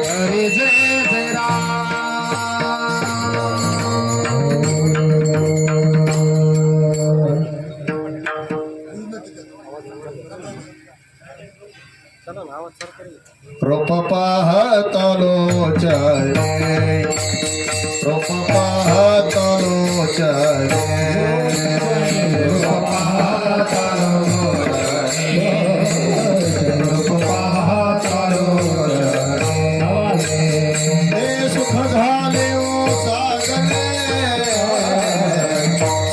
हरे जय जय राम। रूप पाहतलो चले, रूप पाहतलो चले, रूप पाहतलो चले, रूप पाहतलो चले। हे सुख झाले ओ साजने,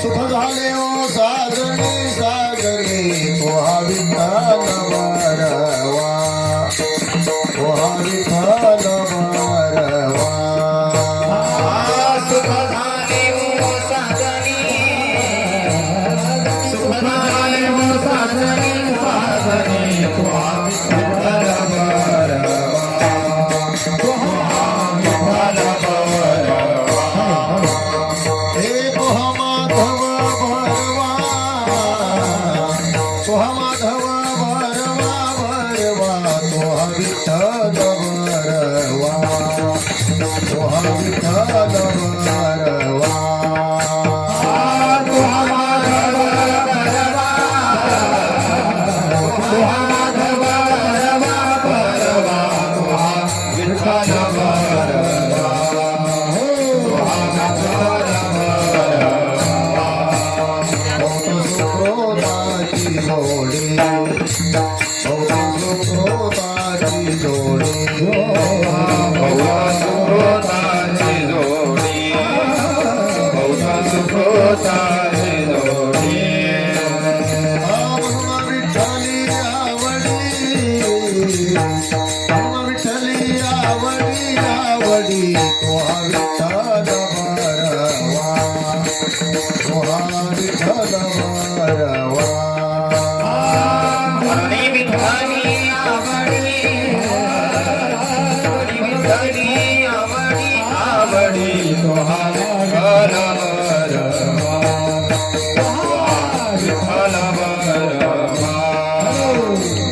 सुख झाले ओ साजने, साजने तुहा विठ्ठल बरवा, तुहा विठ्ठल बरवा। सुख झाले ओ साजनी, सुख झाले ओ साजनी, साजनी तुहा विठ्ठल बरवा, तुहा विठ्ठल बरवा। हे तुहा माधव बरवा, तुहा माधव बरवा, बरवा तुहा विठ्ठल बरवा, तुहा विठ्ठल बरवा। तुहा माधव बरवा, तुहा माधव बरवा, बरवा तुहा विठ्ठल बरवा, तुहा विठ्ठल बरवा। बहुत सुखोदाची जोडी, बहुत सुखोदाची जोडी, म्हणून विठ्ठली आवडी, म्हणून विठ्ठली आवडी, आवडी तुहा विठ्ठल बरवा, तुहा विठ्ठल बरवा। हरी विठ्ठली आवडी, हरी विठ्ठली आवडी, आवडी तुहा विठ्ठल बरवा, तुहा विठ्ठल बरवा।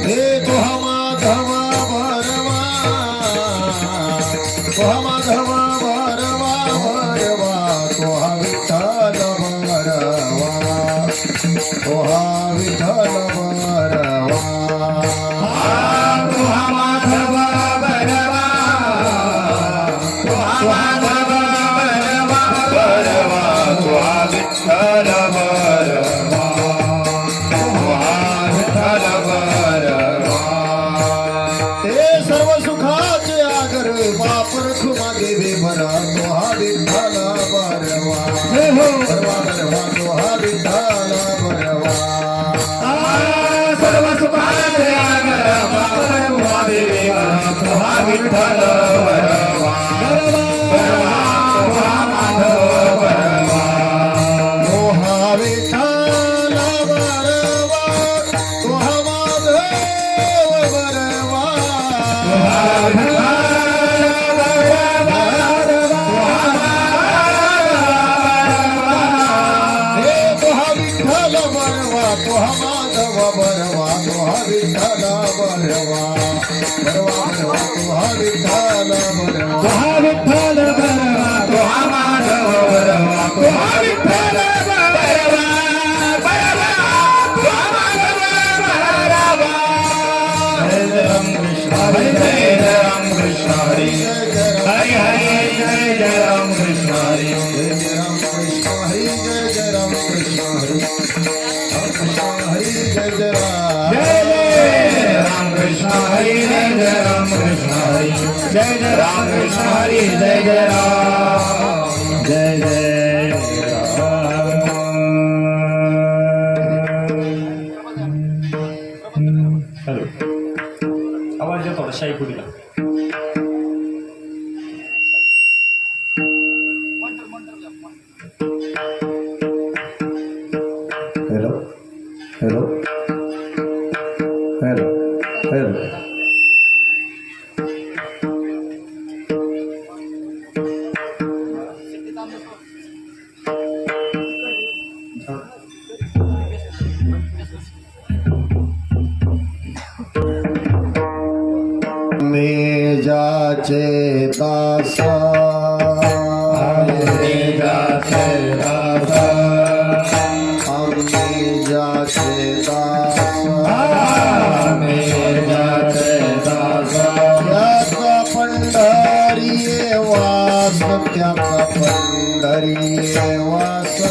हे तुहा माधव बरवा, तुहा माधव बरवा, बरवा तुहा विठ्ठल बरवा, तुहा विठ्ठल बरवा। तुहा माधव बरवा, तुहा माधव बरवा, बरवा तुहा विठ्ठल बरवा, तुहा विठ्ठल बरवा। हे सर्व सुखाचे आगर बापर खुमा देवे भरा, तुहा विठ्ठल बरवा, बरवा बरवा तुहा विठ्ठल बरवा। सर्व सुखाचे आगर बापर खुमा देवे भरा, तुहा विठ्ठल बरवा, बरवा तुहा माधव बरवा, तुहा विठ्ठल बरवा, तुहा माधव बरवा, तुहा विठ्ठल हे तुहा विठ्ठल बरवा, तुहा माधव बरवा, तुहा विठ्ठल बरवा, बरवा बरवा तुहा विठ्ठल बरवा। तुहा विठ्ठल बरवा, तुहा माधव बरवा, तुहा विठ्ठल बरवा, बरवा तुहा माधव बरवा। हरे राम कृष्ण हरे जय राम कृष्ण हरे, हरे हरे जय जय राम कृष्ण हरे, जय जय राम कृष्ण हरि, जय जय राम कृष्ण हरि, राम कृष्ण हरि जय जय राम। जय जय राम कृष्ण हरे, जय जय राम कृष्ण हरे, जय जय राम कृष्ण हरे, जय जय राम, जय जय राम। हॅलो, आवाज येतो थोडा शाही पुढीला। जाचे दास आम्ही जाचे दास आम्ही जाचे दास आम्ही जाचे दास त्याचा पंढरी वास त्याचा पंढरी वास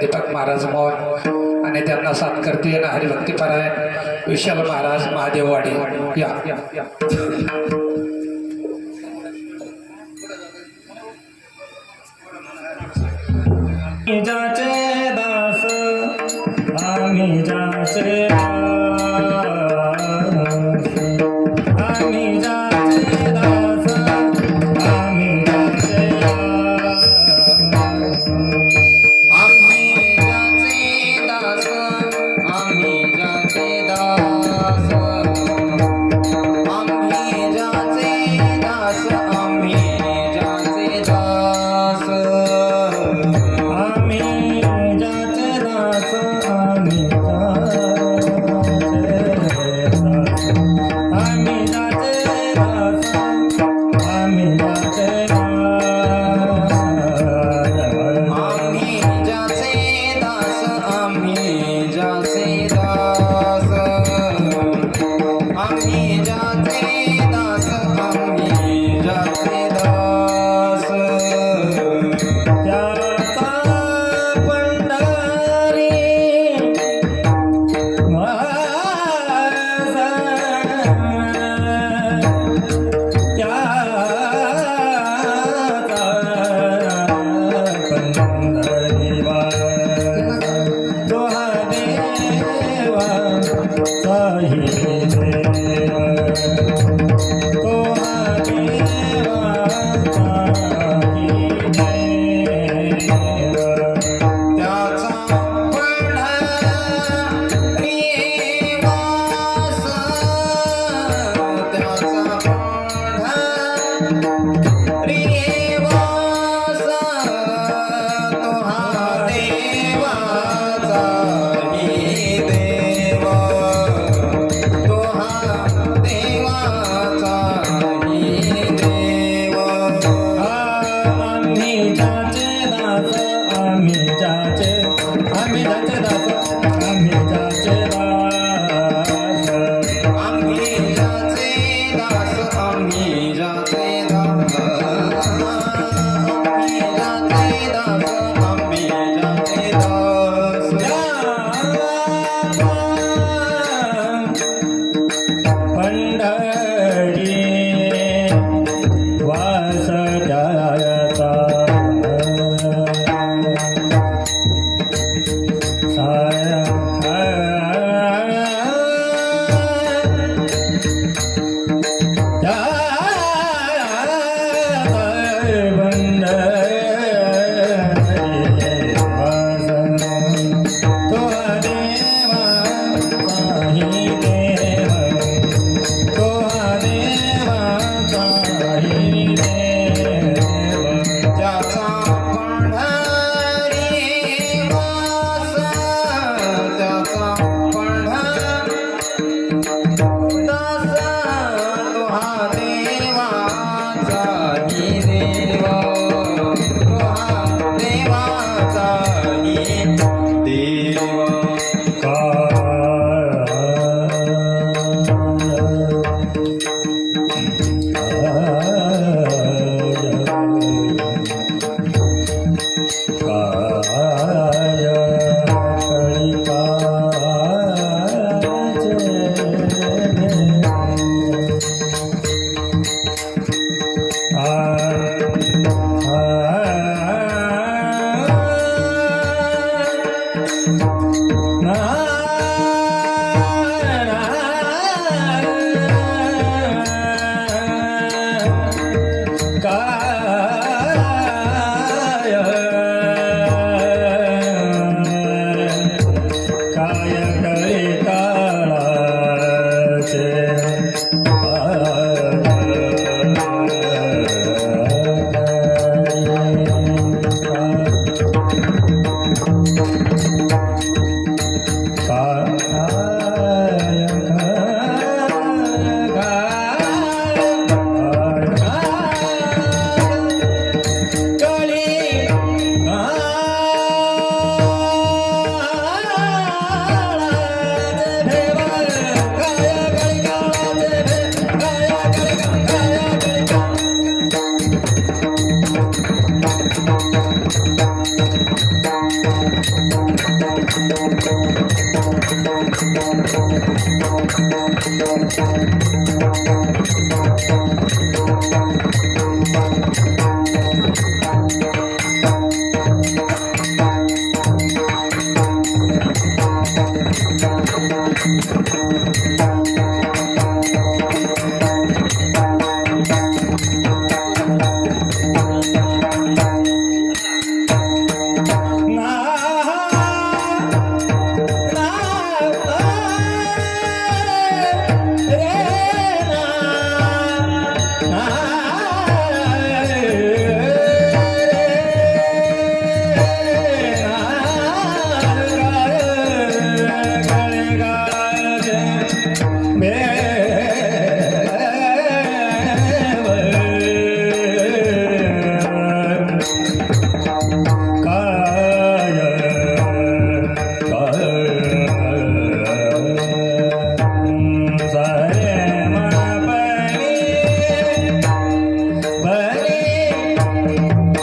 दीपक महाराज मोहन आणि त्यांना साथ करते ना हरिभक्तीपरायण विशाल महाराज महादेववाडी या जाचे दास आम्ही जाचे दास आम्ही जाचे दास आम्ही जाचे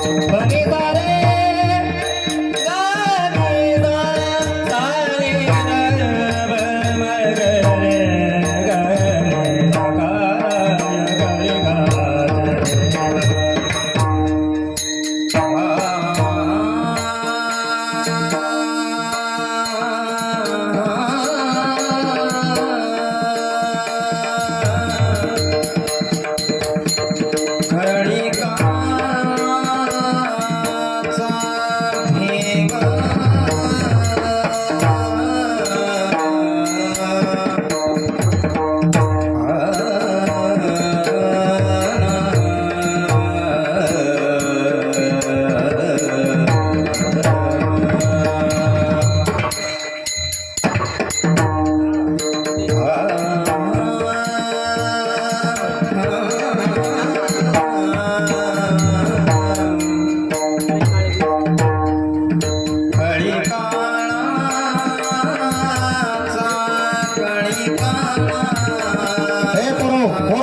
बनी सारे गाणी सारे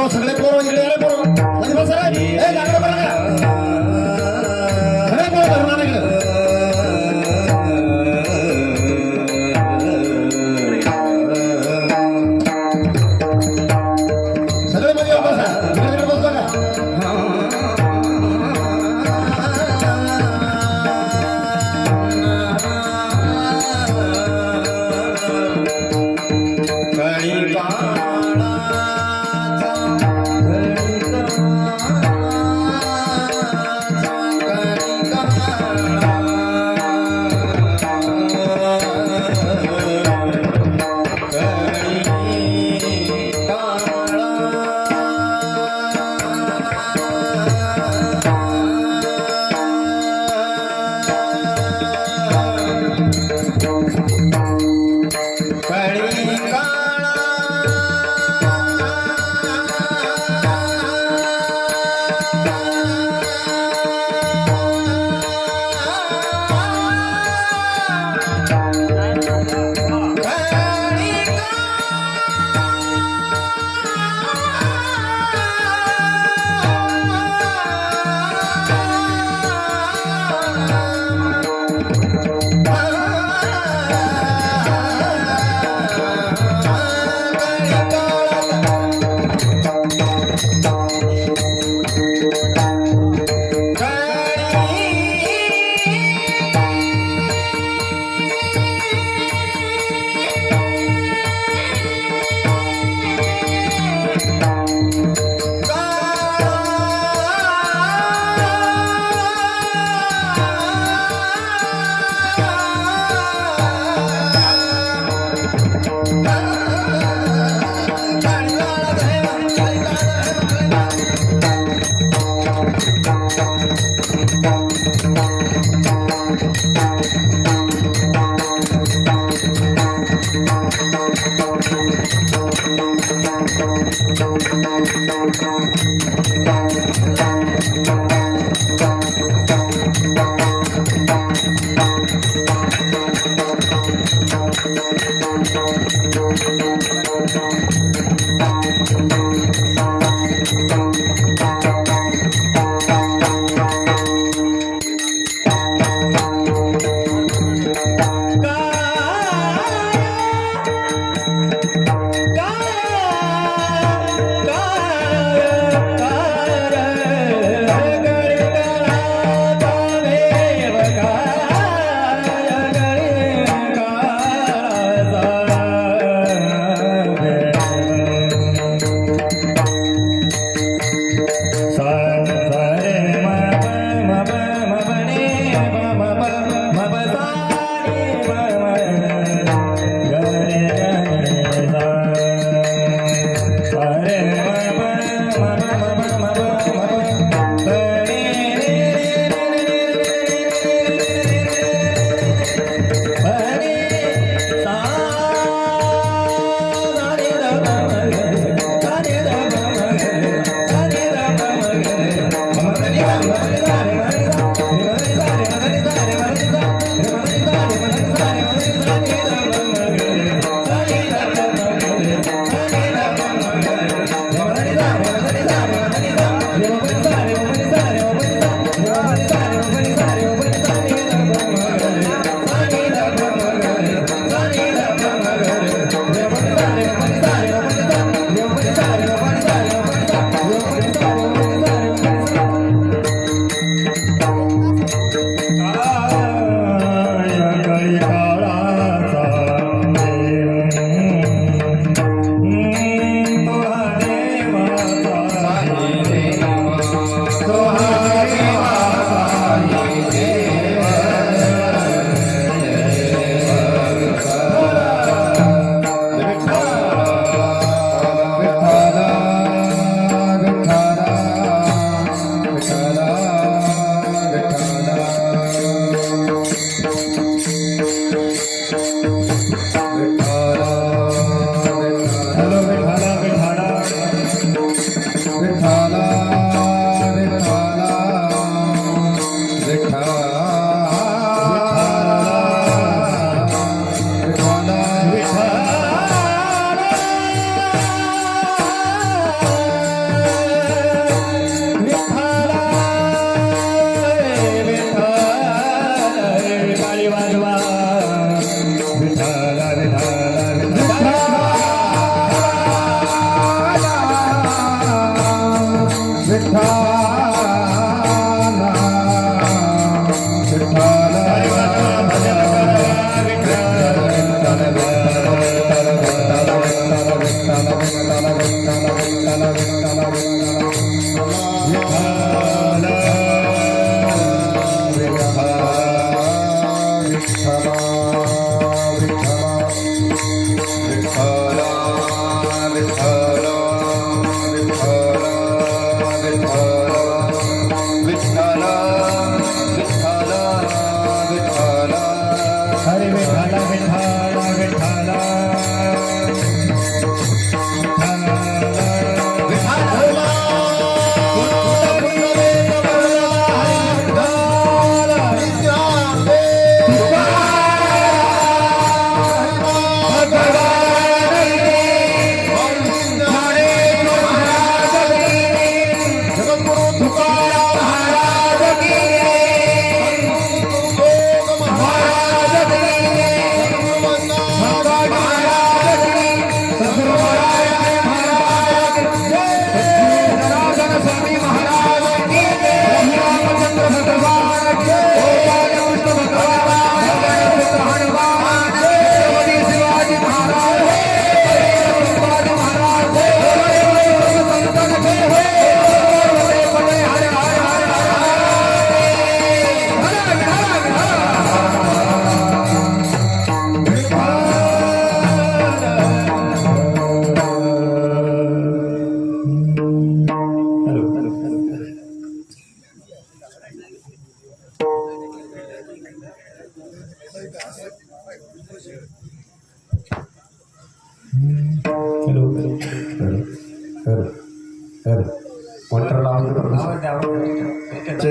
सगळे पोरं इकडे आले पोरं म्हणजे बस रे ए लाकडं बरं का सगळे पोरं धरून आणा इकडं सगळे मध्ये येऊन बसा इकडे तिकडे बसता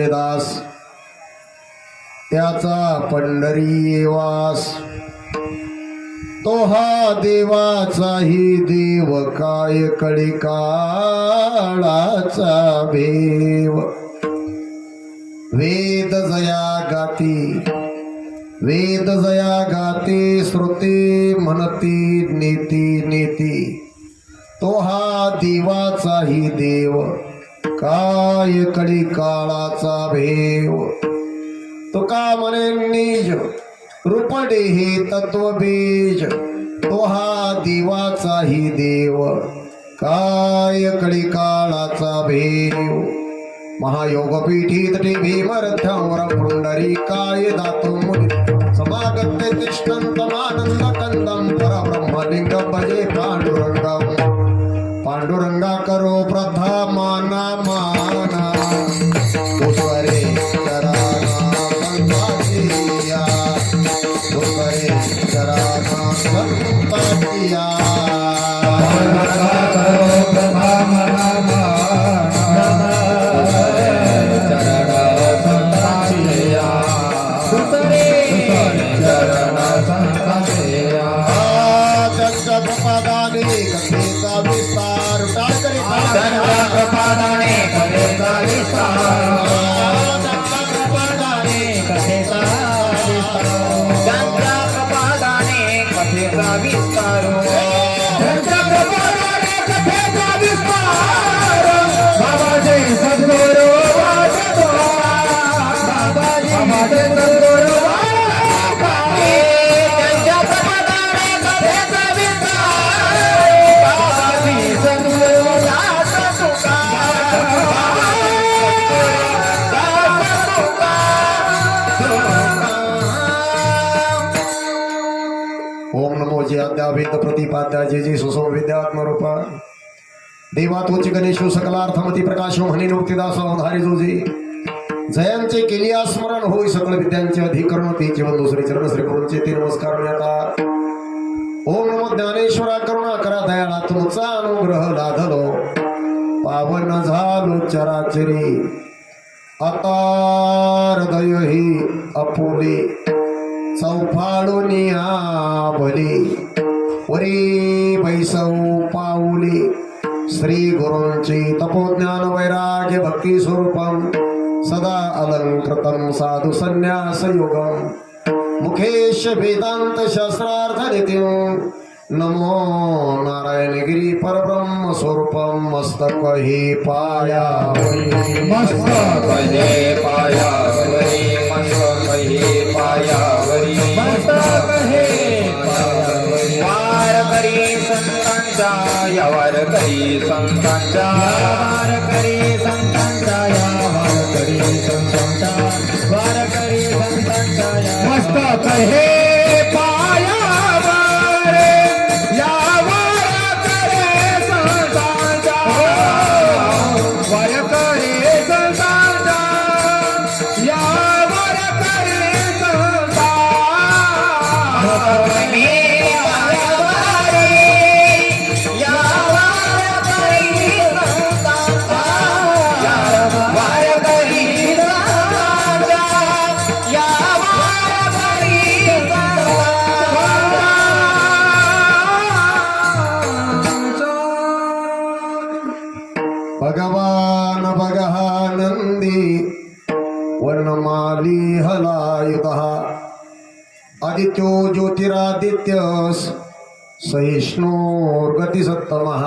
दास त्याचा पंढरी वास तो हा देवाचाही देव काय कळी काळाचा भेव वेद जया गाती श्रुती म्हणती नीती नीती तो हा देवाचाही देव काय कळी काळाचा भेव तुका म्हणे निज रूपडे हे तत्वबीज तो हा देवाचाही देव काय कळी काळाचा भेव महायोगपीठीत भीमरथ्यावर पुंडरी काय दातो मुनी समागत्य तिष्ठन्तमानंद कंदम परब्रह्मलिंग भजे पांडुरंगम पांडुरंगा करो प्रथमाना माना पुष्परे चराना संतातिया पुष्परे चराना संतातिया ओम नमो जय अद्यावेद प्रतिपाद्या जय जय सुसो विद्यात्मरूपा देवा तोची गणेशो सकलार्थमती प्रकाशो म्हणे नोक्तिदास अवधारी जोजे जयांचे केली स्मरण होई सकल विद्यांचे अधिकरण ते जीवन दुसरे चरण श्री गुरूंचे ते नमस्कार आता ओम नमो ज्ञानेश्वरा करुणा करा दयाळा तुमचा अनुग्रह लाधलो पावन झालो चराचरी आता हृदय ही अपुले चौफाळूनिया भले वरी बैसव पाऊले श्री गुरूंची तपोज्ञान वैराग्य भक्ती स्वरूपम सदा अलंकृतम साधु संन्यास युगम मुखेश वेदांत शास्त्रार्थ नित्यं नमो नारायणगिरी परब्रह्म स्वरूपम मस्तक हे पाया मस्तक हे पायावरी मस्तक हे पायावरी मस्तक हे पायावरी वार करी संतांच्या यावर करी संतांच्या वार करी संतांच्या यावर करी संतांच्या वार करी संतांच्या मस्तक हे भगवान भगहानंदी वर्णमाली हलायुधः आदित्यो ज्योतिरादित्य सहिष्णुर्गति सत्तमः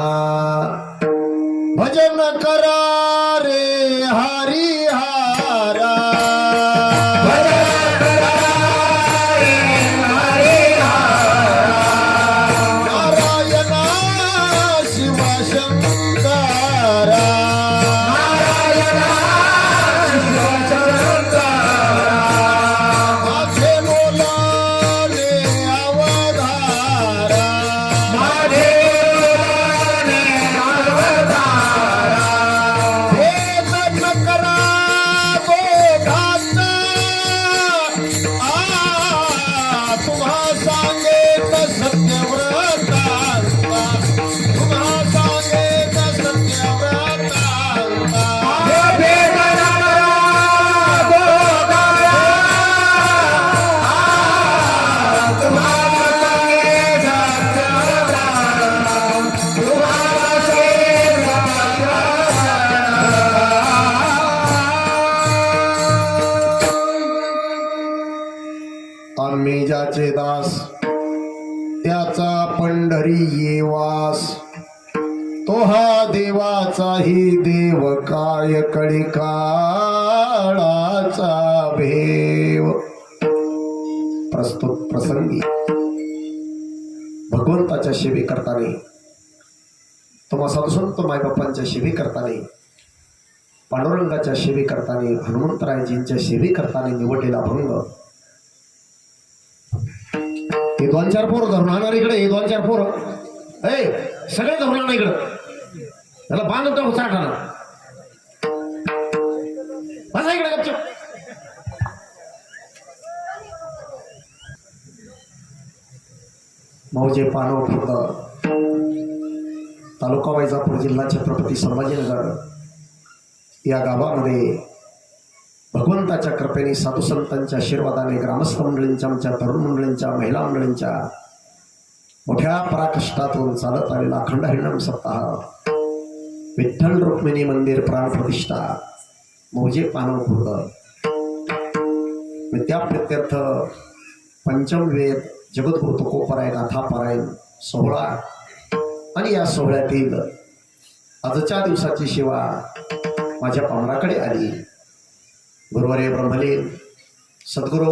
भजन करा रे हरिहारा नारायणा शिव शंकरा करा आम्ही ज्याचे दास त्याचा पंढरी येवास तो हा देवाचाही देव काय कळी काळाचा भेव. प्रस्तुत प्रसंगी भगवंताच्या सेवे करताना तुम्हा साधुसंत मायबापांच्या सेवे करताना पांडुरंगाच्या सेवे करताना हनुमंतरायजींच्या सेवे करताना निवडलेला अभंग. हे 2-4 पोरं धरून आणणार इकडे. हे 2-4 पोरं सगळे धरून आणणार इकडं. त्याला बांधून टाकू चाटाना. बसा इकडे गपचूप. मौजे पानव खुर्द तालुका वैजापूर जिल्हा छत्रपती संभाजीनगर या गावामध्ये भगवंताच्या कृपेने साधू संतांच्या आशीर्वादाने ग्रामस्थ मंडळींच्या आमच्या तरुण मंडळींच्या महिला मंडळींच्या मोठ्या पराकष्टातून चालत आलेला अखंड हरिनाम सप्ताह विठ्ठल रुक्मिणी मंदिर प्राण प्रतिष्ठा मौजे पानव खुर्द विद्याप्रित्यर्थ पंचम वेद जगद्गुरु तुकोपराय गाथा पारायण सोहळा आणि या सोहळ्यातील आजच्या दिवसाची सेवा माझ्या पामराकडे आली. गुरुवर्य ब्रह्मलीन सद्गुरू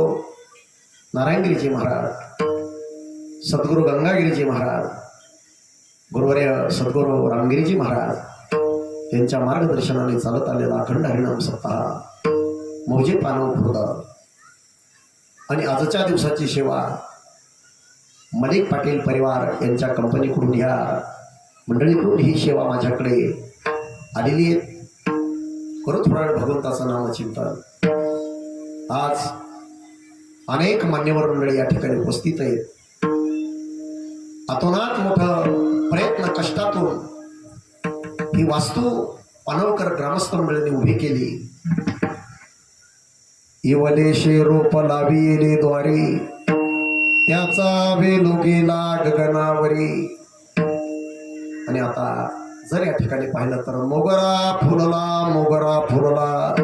नारायणगिरीजी महाराज, सद्गुरू गंगागिरीजी महाराज, गुरुवर्य सद्गुरू रामगिरीजी महाराज यांच्या मार्गदर्शनाने चालत आलेला अखंड हरिनाम सप्ताह मौजे पानव खुर्द आणि आजच्या दिवसाची सेवा मलिक पाटील परिवार यांच्या कंपनीकडून ह्या मंडळीकडून ही सेवा माझ्याकडे आलेली आहे. करू थोडा वेळ भगवंताचं नामचिंतन. आज अनेक मान्यवर मंडळी या ठिकाणी उपस्थित आहेत. अतोनात मोठं प्रयत्न कष्टातून ही वास्तू पानवकर ग्रामस्थ मंडळींनी उभी केली. इवलेशे रोप लाविले द्वारी त्याचा वेलो गेला गगनावरी. आणि आता जर या ठिकाणी पाहिलं तर मोगरा फुलला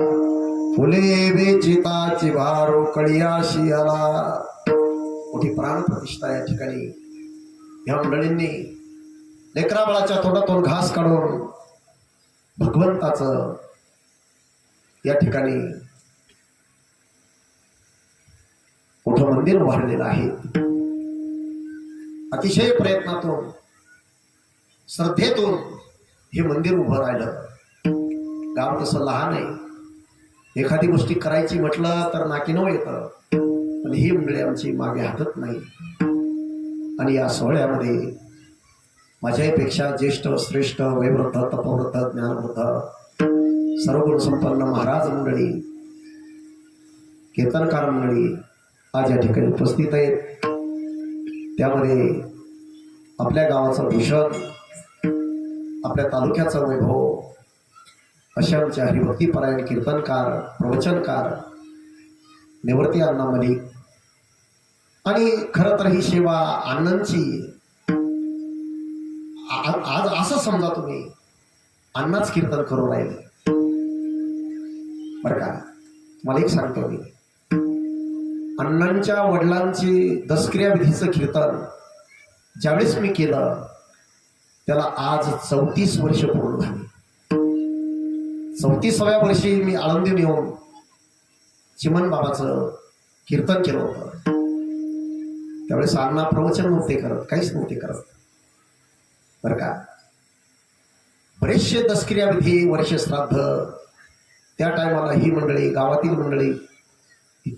फुले वेचिताची भारो कळियाशी आला. मोठी प्राण प्रतिष्ठा या ठिकाणी या मंडळींनी लेकराबाळाच्या तोंडातून घास काढून भगवंताचं या ठिकाणी मोठं मंदिर उभारलेलं आहे. अतिशय प्रयत्नातून श्रद्धेतून हे मंदिर उभं राहिलं. गाव तसं लहान आहे. एखादी गोष्टी करायची म्हटलं तर नाकीनव येतं, पण ही मंडळी आमची मागे हटत नाही. आणि या सोहळ्यामध्ये माझ्यापेक्षा ज्येष्ठ श्रेष्ठ वैवृद्ध तपवृद्ध ज्ञानवृद्ध सर्वगुण संपन्न महाराज मंडळी कीर्तनकार मंडळी आज या ठिकाणी उपस्थित आहेत. त्यामध्ये आपल्या गावाचं भूषण, आपल्या तालुक्याचं वैभव अशा आमचे हरिभक्तीपरायण कीर्तनकार प्रवचनकार निवृत्ती अण्णा मलिक. आणि खरं तर ही सेवा अण्णांची. आज असं समजा तुम्ही अण्णाच कीर्तन करू राहिले बरं का. मला एक सांगतो मी, अण्णांच्या वडिलांची दसक्रिया विधीचं कीर्तन ज्यावेळेस मी केलं त्याला आज 34 वर्ष पूर्ण झाली. 34व्या वर्षी मी आळंदीहून येऊन चिमन बाबाचं कीर्तन केलं होतं. त्यावेळेस अण्णा प्रवचन नव्हते करत, काहीच नव्हते करत बरं का. बरेचसे दसक्रिया विधी वर्ष श्राद्ध त्या टायमाला ही मंडळी, गावातील मंडळी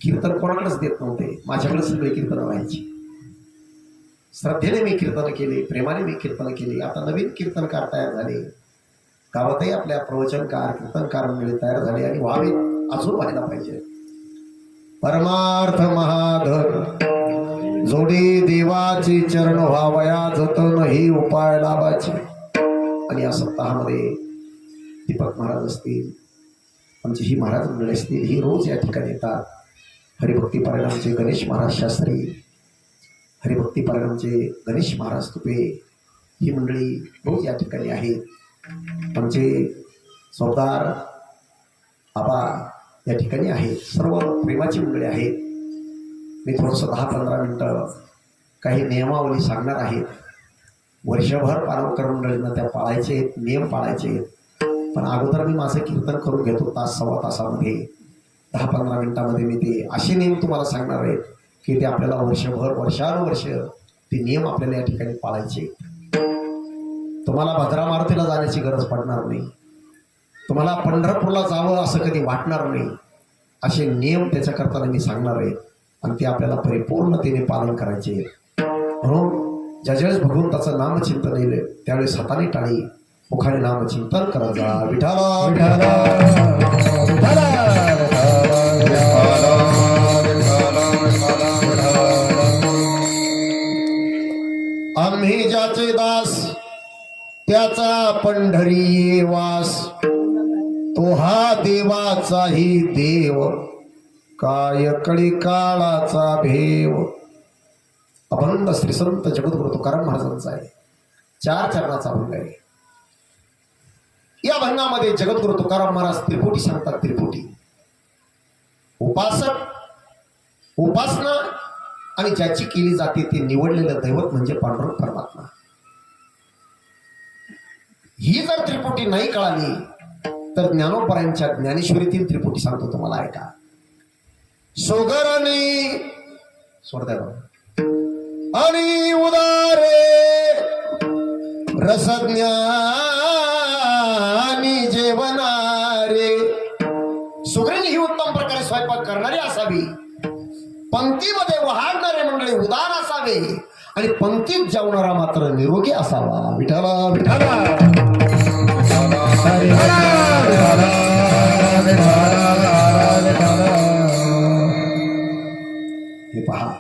कीर्तन कोणाकडेच देत नव्हते. माझ्याकडे सगळे कीर्तन व्हायची. श्रद्धेने मी कीर्तन केली, प्रेमाने मी कीर्तन केली. आता नवीन कीर्तनकार तयार झाले. गावातही आपल्या प्रवचनकार कीर्तनकार मंडळी तयार झाले आणि व्हावे, अजून व्हायला पाहिजे. परमार्थ महाधर जोडी देवाची चरण व्हावया जतन ही उपाय लाभाची. आणि या सप्ताहामध्ये दीपक महाराज असतील, आमची ही महाराज मंडळी असतील, ही रोज या ठिकाणी येतात. हरिभक्ती पारायणाचे गणेश महाराज शास्त्री, हरिभक्ती पारायणाचे गणेश महाराज तुपे ही मंडळी रोज या ठिकाणी आहेत. आमचे सरदार आबा या ठिकाणी आहेत. सर्व प्रेमाची मंडळी आहेत. मी थोडंसं 10-15 मिनटं काही नियमावली सांगणार आहे. वर्षभर पारंपरिक मंडळींना त्या पाळायचे आहेत, नियम पाळायचे आहेत. पण अगोदर मी माझं कीर्तन करून घेतो तास सव्वा तासामध्ये. 10-15 मिनिटामध्ये मी ते असे नियम तुम्हाला सांगणार आहेत की ते आपल्याला वर्षभर वर्षानुवर्ष ते नियम आपल्याला या ठिकाणी पाळायचे. तुम्हाला भद्रा मारुतीला जाण्याची गरज पडणार नाही, तुम्हाला पंढरपूरला जावं असं कधी वाटणार नाही. असे नियम त्याच्याकरता मी सांगणार आहे आणि ते आपल्याला परिपूर्णतेने पालन करायचे आहे. म्हणून ज्यावेळेस भगवंताचं नामचिंतन येईल त्यावेळेस हाताने टाळी मुखाने नामचिंतन करत जा. विठाला विठाला आम्ही ज्याचे दास त्याचा पंढरी वास, तो हा देवाचाही देव, काय कळी काळाचा भेव. अभंग श्री संत जगद्गुरु तुकाराम महाराजांचा आहे. 4 चरणाचा अभंग आहे. या अभंगामध्ये जगद्गुरु तुकाराम महाराज त्रिपुटी सांगतात. त्रिपुटी उपासक, उपासना आणि ज्याची केली जाते ते निवडलेलं दैवत म्हणजे पांडुरंग परमात्मा. ही जर त्रिपुटी नाही कळाली तर ज्ञानोपरायांच्या ज्ञानेश्वरीतील त्रिपुटी सांगतो तुम्हाला, ऐका. सोगरणी सोडत्या आणि उदारे रसज्ञानी जेवणारे. सुगरणी ही उत्तम प्रकारे स्वयंपाक करणारी असावी, पंक्तीमध्ये वाढणारे मंडळी उदार असावे आणि पंक्तीत जेवणारा मात्र निरोगी असावा. विठाला विठाला हे पहा,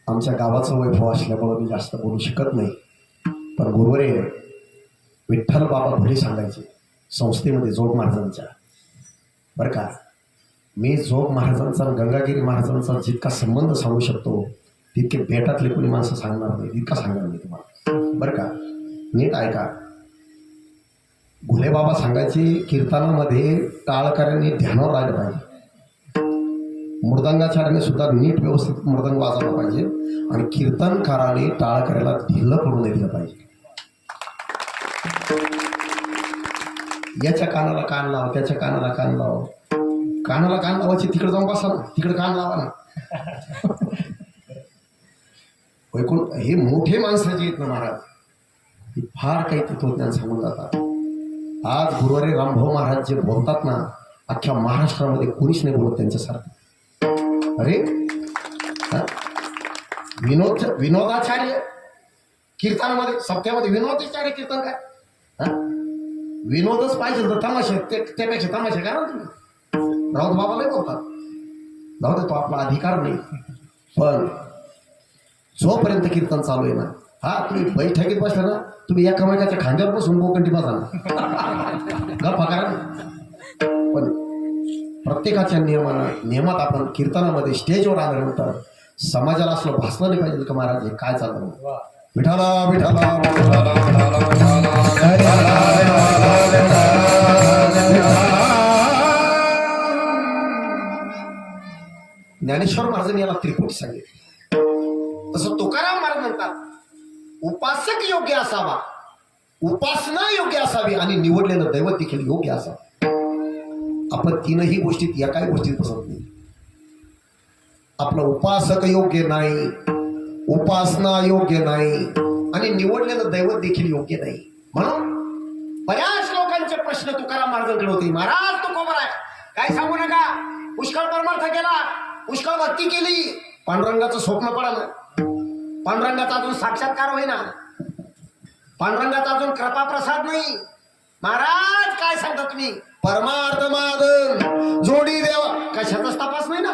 आमच्या गावाचं वैभव असल्यामुळं मी जास्त बोलू शकत नाही. पण गुरुवारी विठ्ठल बाबा घोडे सांगायचे संस्थेमध्ये जोग महाराजांच्या. बरं का, मी जोग महाराजांचा गंगागिरी महाराजांचा जितका संबंध सांगू शकतो तितके बेटातले कोणी माणसं सांगणार नाही, इतका सांगणार नाही तुम्हाला. बरं का, नीट ऐका. घुले बाबा सांगायचे कीर्तनामध्ये टाळकऱ्यांनी ध्यानावर राहिलं पाहिजे, मृदंगाचार्याने सुद्धा नीट व्यवस्थित मृदंग वाजवला पाहिजे आणि कीर्तनकाराने टाळकऱ्याला ढिल्लं पडून दिलं पाहिजे. याच्या कानाला कान लाव, त्याच्या कानाला कान लाव. कानाला कान लावायचे तिकडे जाऊन बसा ना, तिकडे कान लावा ना. ऐकून हे मोठे माणसं जे आहेत ना महाराज, हे फार काही तत्वज्ञान सांगून जातात. आज गुरुवारी रामभाऊ महाराज जे बोलतात ना, अख्ख्या महाराष्ट्रामध्ये कोणीच नाही बोलत त्यांच्यासारखं. अरे विनोदाचार्य कीर्तनामध्ये, सप्त्यामध्ये विनोदाचार्य कीर्तन काय, विनोदच पाहिजे तर तमाशा, त्यापेक्षा तमाशा काय ना तुम्ही. राऊत बाबा नाही बोलतात, जाऊ दे, तो आपला अधिकार नाही. पण जोपर्यंत कीर्तन चालू आहे ना, हा तुम्ही बैठकीत बसला ना, तुम्ही एकामेकाच्या खांद्यावर बसून बोकंटी बसा ना, गप्पा करा. पण प्रत्येकाच्या नियमात आपण कीर्तनामध्ये स्टेजवर आल्यानंतर समाजाला असलं भासलं नाही पाहिजे का महाराज हे काय चाललं. विठाला विठाला ज्ञानेश्वर महाराजांनी याला त्रिपुटी सांगितली. तसं तुकाराम महाराज म्हणतात उपासक योग्य असावा, उपासना योग्य असावी आणि निवडलेलं दैवत देखील योग्य असावं. आपण तीनही गोष्टीत एकाही गोष्टीत बसत नाही. आपलं उपासक योग्य नाही, उपासना योग्य नाही आणि निवडलेलं दैवत देखील योग्य नाही. म्हणून बऱ्याच लोकांचे प्रश्न तुकाराम महाराजांकडे होते. महाराज तो कोबर आहे, काय सांगू नका, पुष्कळ परमार्थ केला, पुष्कळ भक्ती केली, पांडुरंगाचं स्वप्न पडलं, पांडुरंगाचा अजून साक्षात्कार होईना, पांडुरंगाचा अजून कृपा प्रसाद नाही. महाराज काय सांगता तुम्ही, परमार्थ मागून जोडी देवा, कशाचाच तपास नाही ना.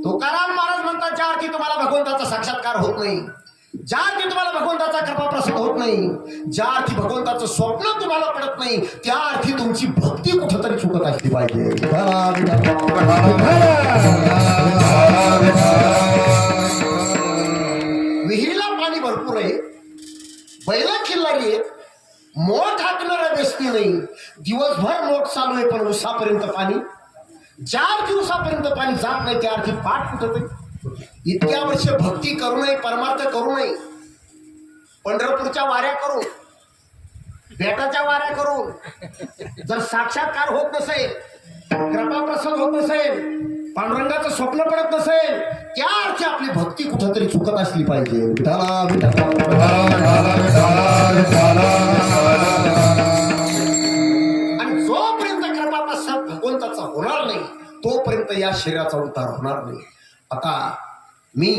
तुकाराम महाराज म्हणतात ज्या अर्थी तुम्हाला भगवंताचा साक्षात्कार होत नाही, ज्या अर्थी तुम्हाला भगवंताचा कृपा प्रसाद होत नाही, ज्या अर्थी भगवंताचं स्वप्न तुम्हाला पडत नाही, त्या अर्थी तुमची भक्ती कुठेतरी चुकत असली पाहिजे. विहिरीला पाणी भरपूर आहे, बैला खिल्लारी आहे, मोठ हाकणारा व्यक्ती नाही, दिवसभर मोठ चालू आहे पण उसापर्यंत पाणी ज्या दिवसापर्यंत पाणी जात नाही त्या अर्थी पाठ फुटत. इतक्या वर्ष भक्ती करू नये, परमार्थ करू नये, पंढरपूरच्या वाऱ्या करून, बेटाच्या वाऱ्या करून जर साक्षात्कार होत नसेल, कृपा प्रसाद होत नसेल, पांडुरंगाचं स्वप्न पडत नसेल, त्या अर्थी आपली भक्ती कुठंतरी चुकत असली पाहिजे. विठाला विठाला आणि जोपर्यंत कृपा प्रसाद भगवंताचा होणार नाही तोपर्यंत या शरीराचा उतार होणार नाही. आता मी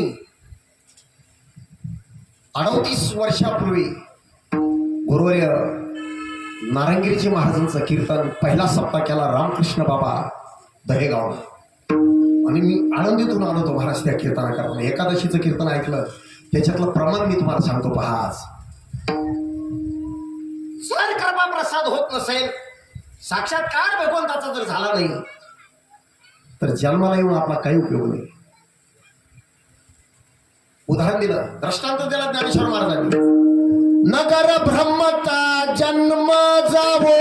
38 वर्षापूर्वी गुरुवर्य नारायणगिरीजी महाराजांचं कीर्तन पहिला सप्ताह केला रामकृष्ण बाबा दहेगाव, आणि मी आनंदीतून आलो होतो महाराज त्या कीर्तना करताना. एकादशीचं कीर्तन ऐकलं, त्याच्यातलं प्रमाण मी तुम्हाला सांगतो. पहा, आज जर कृपा प्रसाद होत नसेल, साक्षात्कार भगवंताचा जर झाला नाही, तर जन्माला येऊन आपला काही उपयोग नाही. उदाहरण दिलं, दृष्टांत दिला ज्ञानेश्वर महाराजांनी. नगर ब्रह्मचा जन्म जावो,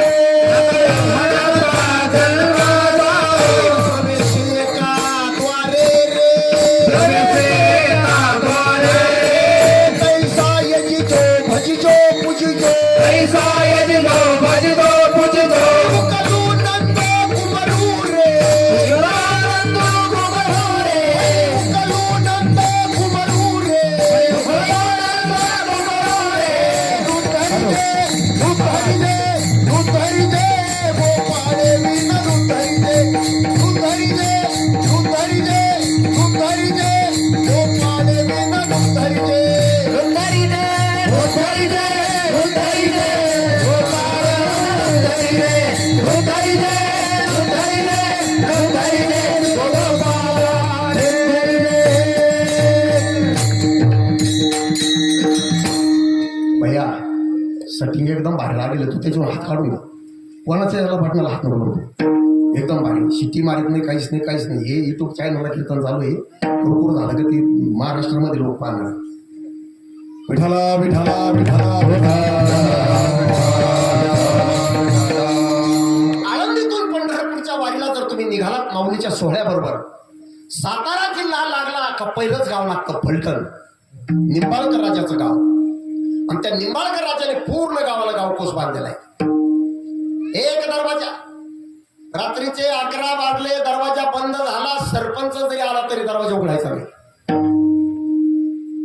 सेटिंग एकदम भारी लागेल. तू त्याच्यावर हात काढून कोणाच्या याला बटनाला हात नको बरोबर, एकदम भारी. शिट्टी मारत नाही, काहीच नाही, काहीच नाही. हे युट्यूब चॅनलला कीर्तन चालू आहे, भरपूर झालं का ते महाराष्ट्रामध्ये लोक पाहणार. विठाला विठाला विठाला. आळंदीतून पंढरपूरच्या वारीला जर तुम्ही निघालात माऊलीच्या सोहळ्याबरोबर, सातारा जिल्हा लागला का पहिलंच गाव लागतं फलटण, निंबाळकर राजाचं गाव. आणि त्या निंबाळकर राजाने पूर्ण गावाला गावकोस बांधलेला आहे. एक दरवाजा, रात्रीचे 11 वाजले, दरवाजा बंद झाला, सरपंच जरी आला तरी दरवाजा उघडायचा नाही.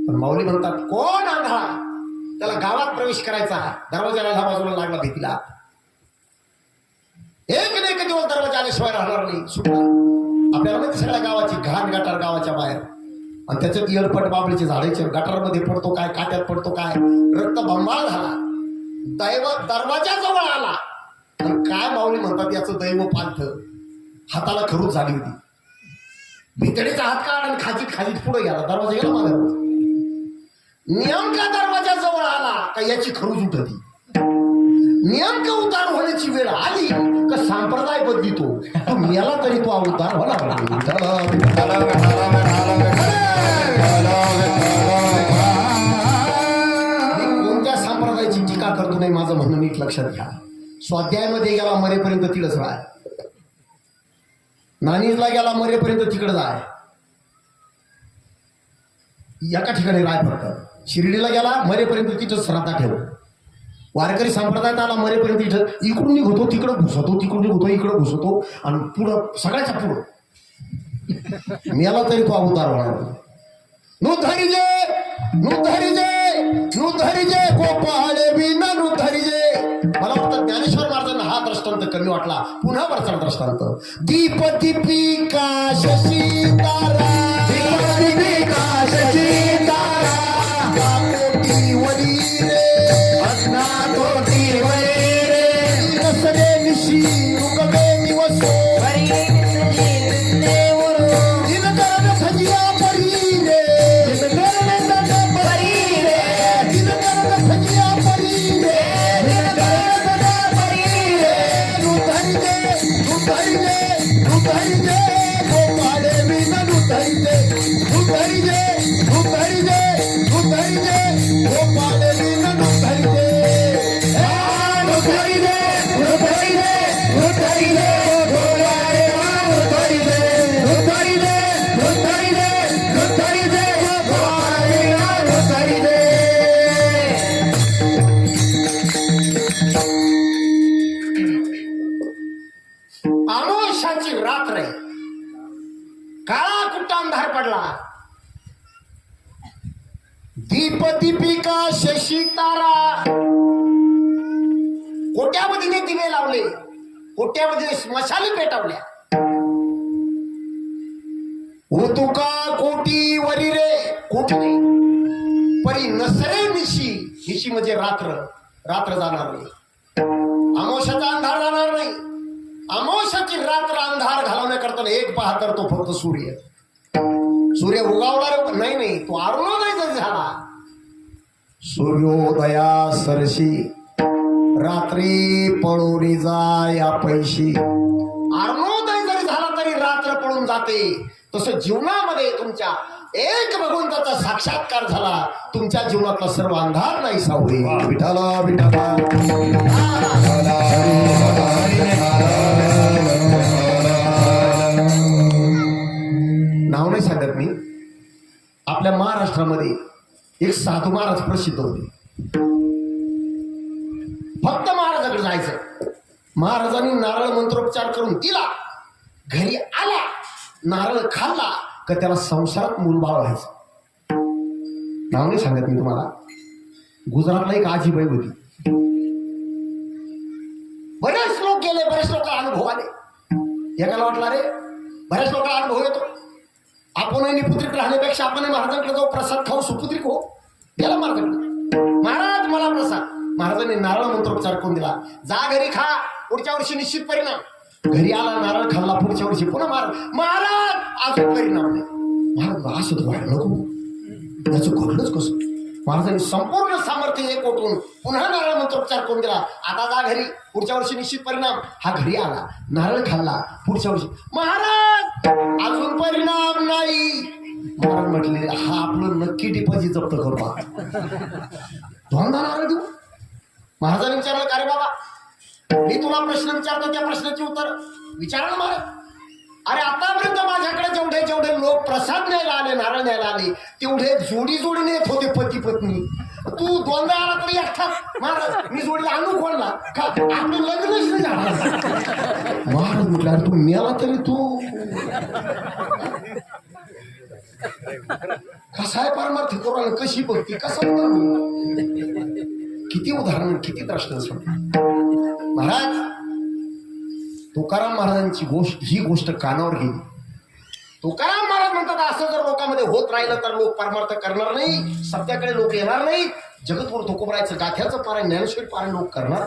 पण माऊली म्हणतात, कोण आंधळा त्याला गावात प्रवेश करायचा, दरवाजाला ह्या बाजूला लागला भीतीला. एक ना एक दिवस दरवाजा आल्याशिवाय राहणार नाही, सुटला. आपल्याला माहिती सगळ्या गावाची घाण गटार गावाच्या बाहेर, आणि त्याच्यात येलपट बाबळीचे झाडाचे गटारमध्ये पडतो काय, काट्यात पडतो काय, रक्त बंबाळ झाला. दैव दरवाजाजवळ आला, तर काय माऊली म्हणतात, याचं दैव पालथ. हाताला खरूच झाली होती, भितडीचा हात काढ आणि खाजीत खाजीत पुढे गेला, दरवाजा गेला मागे. नेमका दरवाजा जवळ आला का याची खरूच उठती. नेमकं उतार होण्याची वेळ आली का संप्रदाय बदलितो, तो मेला तरी तो उतार होणार. कोणत्या संप्रदायाची टीका करतो नाही, माझं म्हणणं नीट लक्षात घ्या. स्वाध्यायामध्ये गेला मरेपर्यंत तिकडच राह, नानीजला गेला मरेपर्यंत तिकडे जाय, एका ठिकाणी राय फक्त. शिर्डीला गेला मरेपर्यंत तिथं श्रद्धा ठेव. वारकरी संप्रदायात आला मरेपर्यंत इथं, इकडून निघतो तिकडं घुसतो, तिकडून निघतो इकडं घुसतो, आणि पुढं सगळ्याच्या पुढं मेला तरी तो अवतार होणार. नुधरिजे नुधरिजे नुधरिजे गोपाळे विना नुधरिजे. मला वाटतं ज्ञानेश्वर महाराजांना हा दृष्टांत कमी वाटला. पुन्हा वरचा दृष्टांत. दीप दीपिका शशी तारा, दीपिका शशी तारा, कोटी वरी रे, अस्ना कोटी वरी रे, नसरे निशी रुकवे दिवसो, Hey! काळा कुट्टा अंधार पडला. दीप दीपिका शशी तारा, कोट्यावधीने दिवे लावले, कोट्यावधीने स्मशानी पेटवल्या. तुका कोटी वरी रे कोट नाही, परी नसरे निशी. निशी म्हणजे रात्र, रात्र जाणार नाही. अमावस्याचा अंधार जाणार नाही. अमावस्याची रात्र अंधार घालवण्याकरता एक पाहतर तो फक्त सूर्य. सूर्य उगावणार नाही, तो अरुणोदय जर झाला. सूर्योदया सरशी रात्री पळून जाय पैशी. अरुणोदय जरी झाला तरी रात्र पळून जाते. तसं जीवनामध्ये तुमच्या एक भगवंताचा साक्षात्कार झाला, तुमच्या जीवनातला सर्व अंधार नाहीसा होईल. विठाला विठाला नाव नाही सांगत मी. आपल्या महाराष्ट्रामध्ये एक साधू महाराज प्रसिद्ध होते. फक्त महाराजाकडे जायचं. महाराजांनी नारळ मंत्रोपचार करून दिला, घरी आला, नारळ खाल्ला का त्याला संसारात मूलभाव व्हायचं. नाव नाही सांगत मी तुम्हाला. गुजरातला एक आजीबाई होती. बरेच लोक गेले, बरेच लोक अनुभव आले. एकाला वाटला रे बऱ्याच लोकांना अनुभव येतो, आपणही निपुत्रिक राहण्यापेक्षा आपण महाराजांकडे जाऊ, प्रसाद खाऊ, सुपुत्रिक हो. त्याला महाराजांकडे, महाराज मला प्रसाद. महाराजांनी नारळ मंत्रोपचार करून दिला. जा घरी खा, पुढच्या वर्षी निश्चित परिणाम. घरी आला, नारळ खाल्ला, पुढच्या वर्षी पुन्हा महाराज अजून परिणाम नाही. महाराज असं व्हायला नको, त्याचं घडलंच कसं. महाराजांनी संपूर्ण सामर्थ्य एक ओटून पुन्हा नारळ मंत्रोपचार करून दिला. आता जा घरी, पुढच्या वर्षी निश्चित परिणाम. हा घरी आला, नारळ खाल्ला, पुढच्या वर्षी महाराज अजून परिणाम नाही. महाराज म्हटले हा आपलं नक्की डिपॉझिट जप्त करू. दोनदा नारळ देऊ. महाराजांनी विचारलं का रे बाबा, मी तुला प्रश्न विचारतो, त्या प्रश्नाची उत्तर विचारलं महाराज. अरे आतापर्यंत माझ्याकडे जेवढे जेवढे लोक प्रसाद न्यायला आले, नारळ न्यायला आले, तेवढे जोडी जोडीने येत होते पती पत्नी. तू दोनदा आला तरी एकटा. महाराज मी जोडीला आणू कोणला का, आपलं लग्नच नाही झालं. महाराज म्हटलं अरे तू मेला तरी तू कसा आहे परमार्थ करू, कशी भक्ती, कसं. किती उदाहरण, किती दर्शन. महाराज तुकाराम महाराजांची गोष्ट, ही गोष्ट कानावर गेली. तुकाराम महाराज म्हणतात असं जर लोकांमध्ये होत राहिलं तर लोक परमार्थ करणार नाही, सत्याकडे लोक येणार नाही. जगतगुरु तुकोबरायचं गाथ्याचं पारायण, ज्ञानेश्वरी पारायण लोक करणार.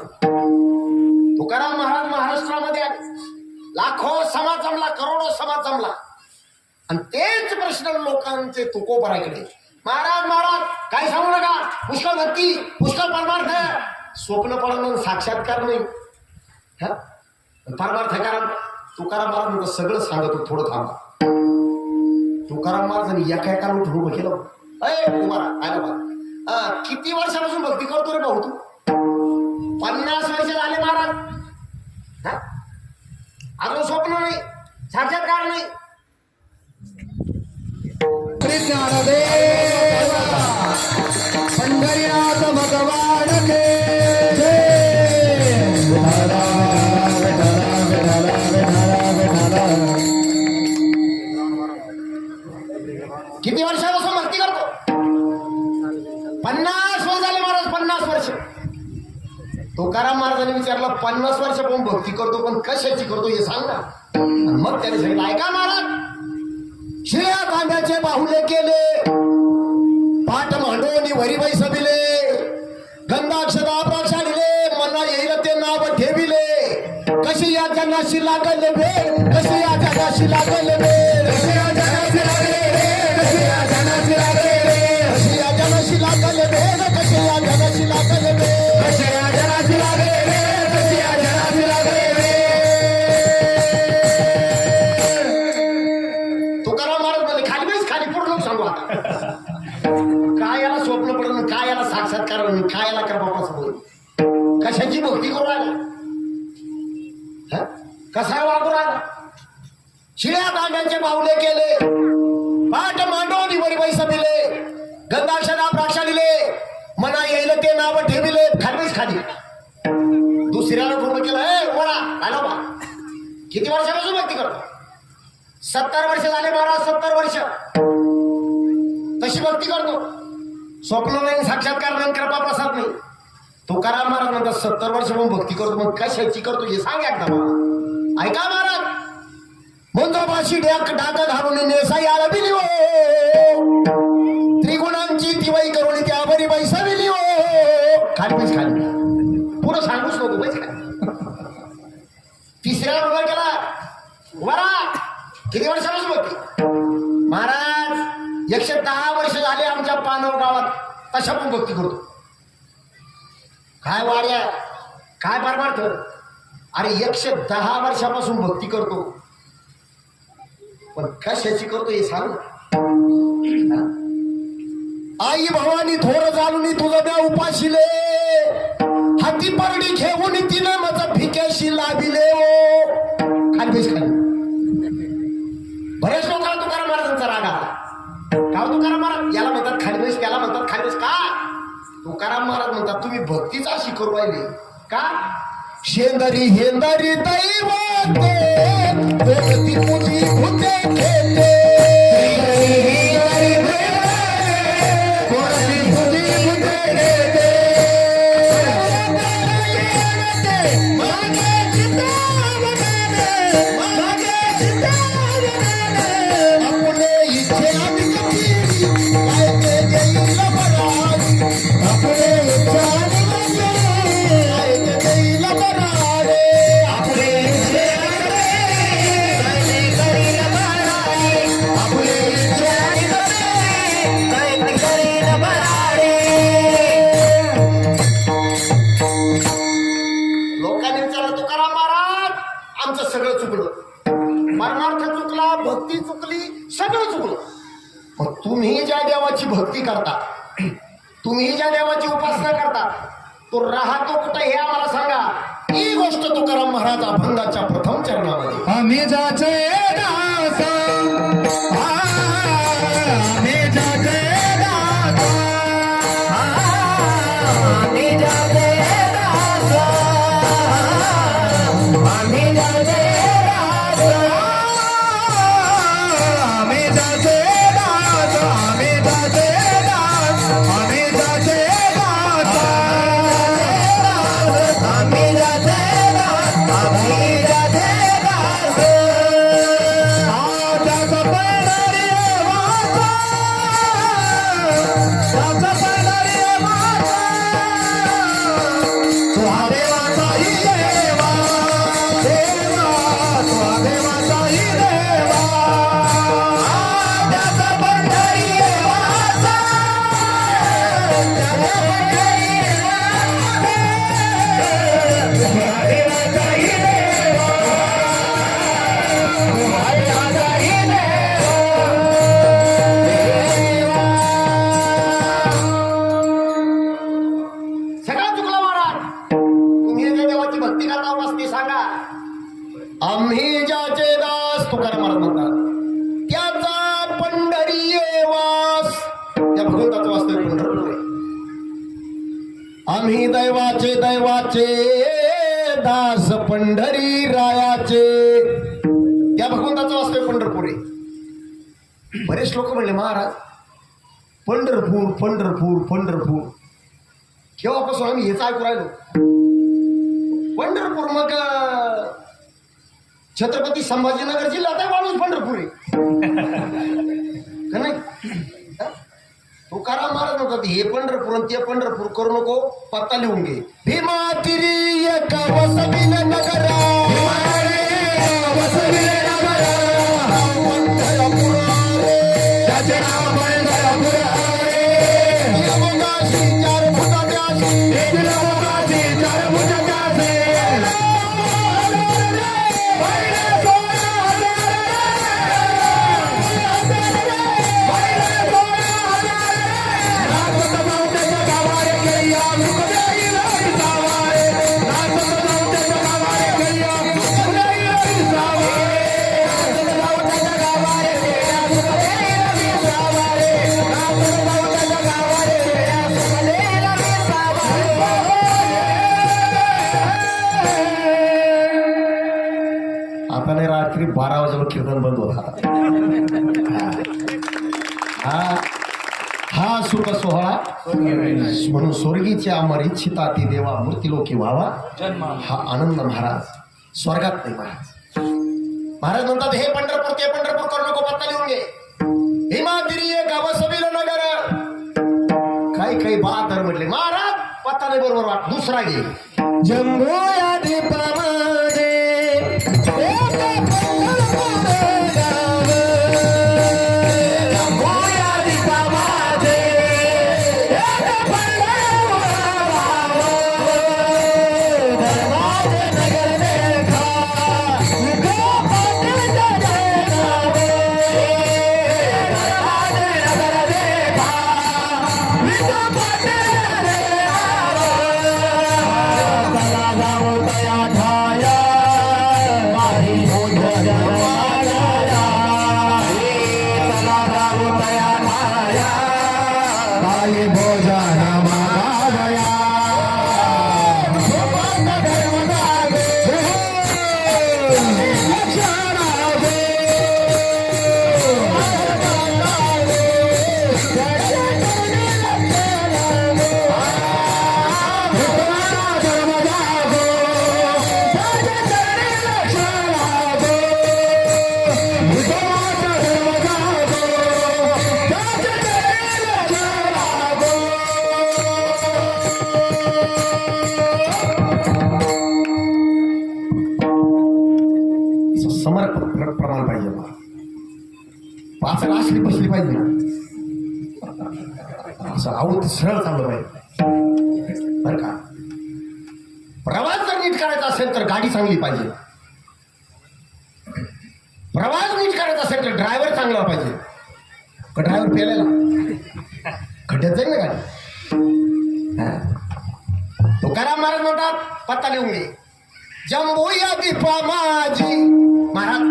तुकाराम महाराज महाराष्ट्रामध्ये आले, लाखो समाज जमला, करोडो समाज जमला, आणि तेच प्रश्न लोकांचे तुकोबरायकडे. महाराज महाराज काय सांगू नका, पुष्कळ भक्ती, पुष्कळ परमार्थ, स्वप्न पडणं, साक्षात्कार नाही. परमार्थ कारण तुकाराम महाराज म्हणतो सगळं सांगतो, थोडं थांबा. तुकाराम महाराजांनी एका उभं केलं. अरे बाबा किती वर्षापासून भक्ती करतो रे भाऊ तू? 50 वर्ष झाले महाराज. अजून स्वप्न नाही, साक्षात्कार नाही. पंढरीनाथ भगवान के किती वर्षापासून भक्ती करतो? 50 वर्ष झाले महाराज, 50 वर्ष. तुकाराम महाराजांनी विचारलं 50 वर्ष पण भक्ती करतो, पण कशाची करतो हे सांग ना. मग त्याने सांगितलं ऐका महाराज, शिळ्या कांद्याचे बाहुले केले, पाठ मांडोनी वरी बैसविले, गंधाक्षरा प्राक्षाळिले, मना येईल ते नाव ठेविले. कशी या जगाशी लागले भेद, कशी या जगाशी लागले भेद, कशी या जगाशी लागले रे, कशी या जगाशी लागले रे, कशी या जगाशी लागले भेद, कशी या जगाशी लागले भेद, कशी या जगाशी लागले रे, कशी या जगाशी लागले रे. तुकाराम महाराज म्हणजे खाली बेस, खाली पूर्ण सांगू आता. काय याला स्वप्न पडलं, काय याला साक्षात्कार, काय याला कर बापाचं बोल. कशाची भक्ती करू राहिला, कसा वागू राहिला. शिळ्या तांब्याचे बाहुले केले, पाठ मांडोनी वरी बैसविले, गंधाक्षरा प्राक्षाळिले, मना येईल ते नाव ठेविले. खालीच खाली. दुसऱ्याला पूर्ण केलं, ए वडा आला बा. किती वर्षापासून भक्ती करतो? 70 वर्ष झाले महाराज, 70 वर्ष तशी भक्ती करतो. स्वप्न नाही, साक्षात्कार नाही, कृपा प्रसाद नाही. तुकाराम महाराज म्हणतात 70 वर्ष पण भक्ती करतो. मग कशाची करतो हे सांग एकदा मला. ऐका महाराज, मंदोबाशी डाक घालून नेसाई आळबिली हो, त्रिगुणांची तिवाई करून त्या बरी पैसा दिली हो. खाली पैस खाली, पुढं सांगूच नको, पैस खाली. तिसऱ्या उभा केला, उभा राहा. किती वर्षापासून भक्ती महाराज? 110 वर्ष झाले आमच्या पानव गावात तशा पण भक्ती करतो. काय वाड्या, काय परमार्थ? अरे 110 वर्षापासून भक्ती करतो, पण कशाची करतो हे सांग. आई भवानी थोर जाणून तुझं द्या उपाशिले, हाती परडी घेऊन तिनं माझं भिक्याशी लाभिले ओ. खाली बैस खाली. बरेच लोकांना तुकाराम महाराजांचा राग आला. का तुकाराम महाराज? याला म्हणतात खाली बैस, त्याला म्हणतात खाली बैस. का? तुकाराम महाराज म्हणतात तुम्ही भक्तीच अशी करू राहिले का? शेंदरी हेंदरी दैवते भक्ती तुझी होते खेळते. सगळं चुकलं, परमार्थ चुकला, भक्ती चुकली, सगळं चुकलं. पण तुम्ही ज्या देवाची भक्ती करता, तुम्ही ज्या देवाची उपासना करता, तो राहतो कुठे हे आम्हाला सांगा. ही गोष्ट तुकाराम महाराज अभंगाच्या प्रथम चरणामध्ये. आम्ही जाचे दास, आम्ही जाचे दास, आम्ही जाचे दास, आम्ही जाचे आम्ही ज्याचे दास तुकाराम महाराज म्हणतात त्याचा पंढरी वास. त्या भगवंताचा वास्तव पंढरपूर आहे. आम्ही दैवाचे दैवाचे दास पंढरी रायाचे, त्या भगवंताचा वास्तव पंढरपूर आहे. बरेच लोक म्हणले महाराज पंढरपूर पंढरपूर पंढरपूर, केव्हापासून आम्ही हेच ऐकू राहिलो. पंढरपूर मग छत्रपती संभाजीनगर जिल्ह्यात आहे, वाळूच पंढरपूर आहे का नाही? तुकाराम महाराज म्हणतात हे पंढरपूर आणि ते पंढरपूर करू नको, पत्ता लिहून घे. भीमा तिरी एक वसविल नगरा, वसविल नगरा, पंढरपूर रे, त्याचे नाव पंढरपूर रे. यमुनाशी चार भुजाची, यमुनाशी चार भुजाची, कीर्तन बंद होता. हा हा सुख सोहळा म्हणून स्वर्गीचे अमर इच्छिता ती देवा मूर्तिलोकी व्हावा. हा आनंद महाराज स्वर्गात नाही. महाराज म्हणतात हे पंढरपूर ते पंढरपूर करू नको, पत्ता लिहून घे. हिमागिरी गाव सबिल नगर काही बहादर म्हटले महाराज पत्ता नाही बरोबर वाट दुसरा घे. जम्बोया दीपामध्ये समर्पण प्रमाण पाहिजे. पाचला असली बसली पाहिजे ना, असं आऊत सरळ चाललं पाहिजे बरं का. प्रवास जर नीट करायचा असेल तर गाडी चांगली पाहिजे. प्रवास नीट करायचा असेल तर ड्रायव्हर चांगला पाहिजे. का ड्रायव्हर पेलेला खड्ड्यात जाईल ना गाडी. तुकाराम महाराज म्हणतात पत्ता लिहून घे. जम्बोया दीपा माझी महाराज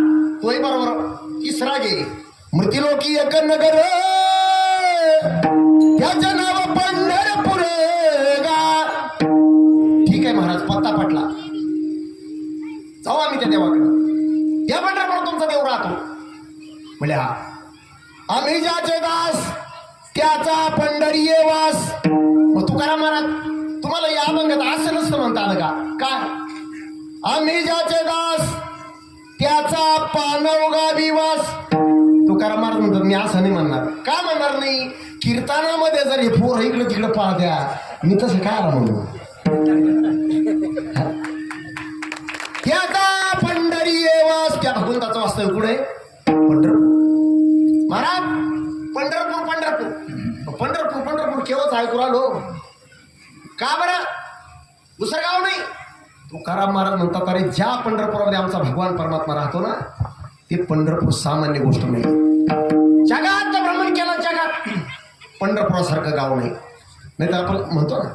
तोही बरोबर तिसरा घे. मृत्यूलोकी एक नगर त्याचं नाव पंढरपूर गा. ठीक आहे महाराज पत्ता पटला, जाऊ आम्ही त्या देवाकडे. त्या पंढरपूर तुमचा देव राहतो म्हणजे हा. आम्ही ज्याचे दास त्याचा पंढरीये वास. मग तुकाराम महाराज तुम्हाला या अभंगात असं नसतं म्हणता आलं का? काय आम्ही ज्याचे दास त्याचा पानवगा विवास. तुकाराम महाराज म्हणतात मी असं नाही म्हणणार. का म्हणणार नाही? कीर्तनामध्ये जर हे पोर इकडं तिकडं पाहत्या मी तसं काय आला म्हणून. त्याचा पंढरी वास. त्या भगवंताचं वास्तव्य कुठे? पंढरपूर. महाराज पंढरपूर पंढरपूर पंढरपूर पंढरपूर केव्हाच ऐकू राहिलो. का बरं दुसरं गाव नाही? तुकाराम महाराज म्हणतात अरे ज्या पंढरपुरामध्ये आमचा भगवान परमात्मा राहतो ना ते पंढरपूर सामान्य गोष्ट नाही. जगात भ्रमण केलं जगात पंढरपुरासारखं गाव नाही. तर आपण म्हणतो ना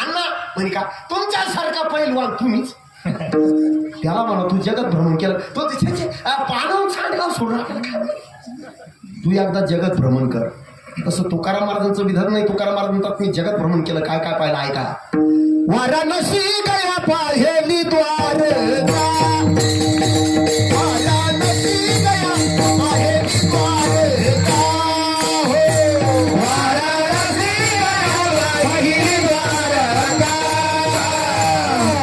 अण्णा म्हणे का तुमच्यासारखा पैलवान तुम्हीच. त्याला म्हणा तू जगत भ्रमण केलं तो तिथे पाणवून सांडगाव सोडून आपल्याला. तू एकदा जगत भ्रमण कर. तसं तुकाराम महाराजांचं विधान नाही. तुकाराम महाराज म्हणतात मी जगत भ्रमण केलं. काय काय पाहिलं ऐका. वाराणसी गया पाहेली द्वारका. वाराणसी गया पाहेली द्वारका. वाराणसी गया पाहेली द्वारका.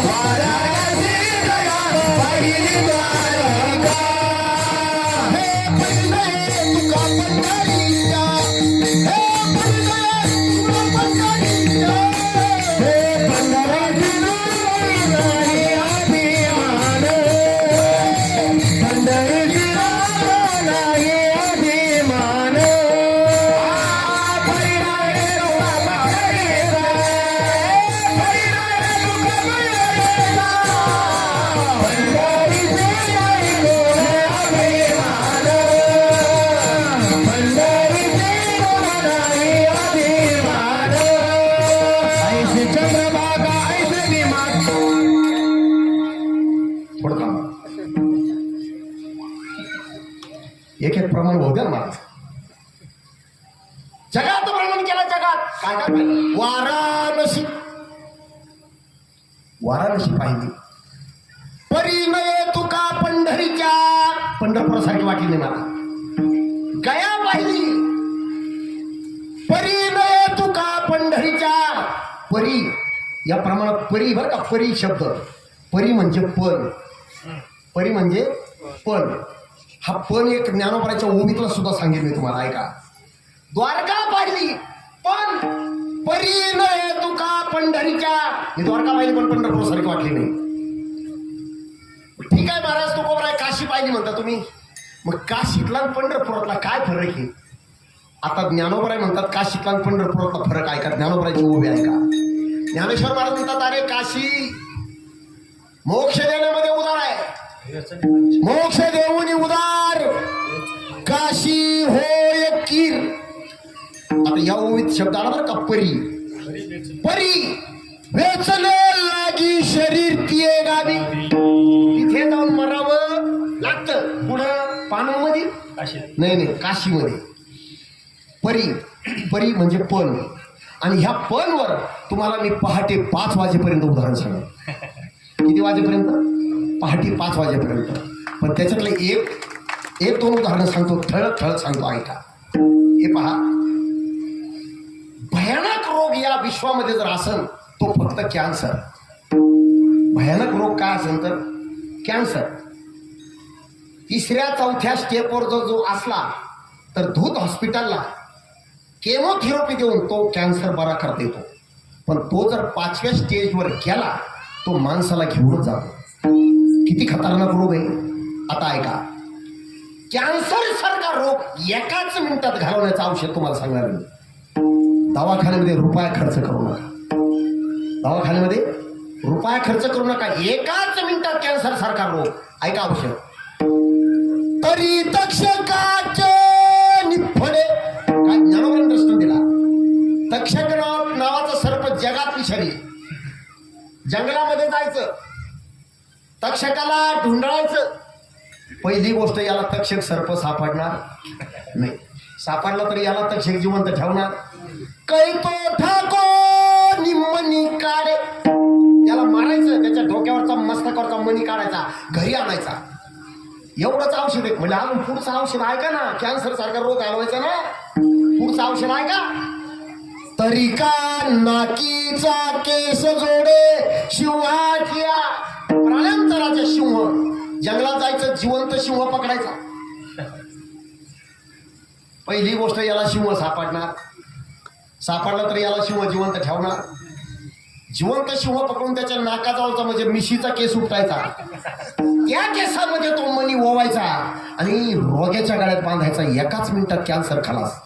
वाराणसी गया पाहेली द्वारका. हे पहिले तुका पंढरीच्या. हे पहिले तुका पंढरीच्या. एक एक प्रमाण होऊ द्या मला. जगात भ्रमण केलं जगात. काय काय पाहिलं? वाराणसी. वाराणसी पाहिली. परिणय तुका पंढरीच्या. पंढरपुरासारखी वाटली नाही मला. गया पाहिली परी नये तुका पंढरीच्या. परी या प्रमाणात परी बरं का, परी शब्द, परी म्हणजे पण, परी म्हणजे पण. हा पण एक ज्ञानोबराच्या ओवीतला सुद्धा सांगेल मी तुम्हाला, ऐका. द्वारका पाहिली पण परी नये तुका पंढरीच्या. मी द्वारका पाहिली पण पंढरपुरासारखी वाटली नाही. ठीक आहे महाराज, तो कोबरा काशी पाहिली म्हणता तुम्ही, मग काशीतला आणि पंढरपुरातला काय फरक आहे? आता ज्ञानोबराय म्हणतात काशीतला आणि पंढरपुरातला फरक आहे का? ज्ञानोबरायची उभी आहे का? ज्ञानेश्वर महाराज म्हणतात अरे काशी मोक्ष देण्यामध्ये उदार आहे, मोक्ष देऊनी उदार, काशी होय कीर. आता या ओवीत शब्द आला बरं का, परी. परी वेचले लागी शरीर तिये गावी. तिथे जाऊन मरावं लागतं. पुढं पानामध्ये नाही नाही, काशीमध्ये. परी, परी म्हणजे पण. आणि ह्या पणवर तुम्हाला मी पहाटे 5 वाजेपर्यंत उदाहरण सांगेन. किती वाजेपर्यंत? पहाटे 5 वाजेपर्यंत. पण त्याच्यातलं एक दोन उदाहरणं सांगतो, ठळक ठळक सांगतो, ऐका. हे पहा, भयानक रोग या विश्वामध्ये जर असेल तो फक्त कॅन्सर. भयानक रोग काय असेल तर कॅन्सर. 3ऱ्या-4थ्या स्टेपवर जो असला तर धूत हॉस्पिटलला केमोथेरपी देऊन तो कॅन्सर बरा करता येतो. पण तो जर 5व्या स्टेजवर गेला तो माणसाला घेऊनच जातो. किती खतरनाक रोग आहे. आता ऐका, कॅन्सर सारखा रोग एकाच मिनिटात घालवण्याचं औषध तुम्हाला सांगणार मी. दवाखान्यामध्ये रुपया खर्च करू नका, दवाखान्यामध्ये रुपया खर्च करू नका. एकाच मिनिटात कॅन्सर सारखा रोग. ऐका औषध. तरी तक्षकाचे निफडे. काय ज्ञानोबरांनी दृष्टांत दिला. तक्षक नावाचा सर्प जगात विषारी. जंगलामध्ये जायचं, तक्षकाला ढुंडाळायचं. पहिली गोष्ट, याला तक्षक सर्प सापडणार नाही. सापडला तरी याला तक्षक जिवंत ठेवणार. कैतो ठाको निम्मनी काढे. याला मारायचं, त्याच्या डोक्यावरचा मस्तकावरचा मणी काढायचा, घरी आणायचा. एवढंच औषध आहे. म्हणजे अजून पुढचं औषध आहे का ना? कॅन्सर सारखा रोग घालवायचा ना, पुढचं औषध आहे का? तरी का नाकीचा केस जोडे शिवाच्या. प्राण्यांचा सिंह. जंगलात जायचं, जिवंत सिंह पकडायचा. पहिली गोष्ट, याला सिंह सापडणार. सापडला तर याला सिंह जिवंत ठेवणार. जिवंत सिंह पकडून त्याच्या नाकाजवळचा म्हणजे मिशीचा केस उपटायचा. त्या केसामध्ये तो मणी ओवायचा आणि रोग्याच्या गाड्यात बांधायचा. एकाच मिनिटात कॅन्सर खलास.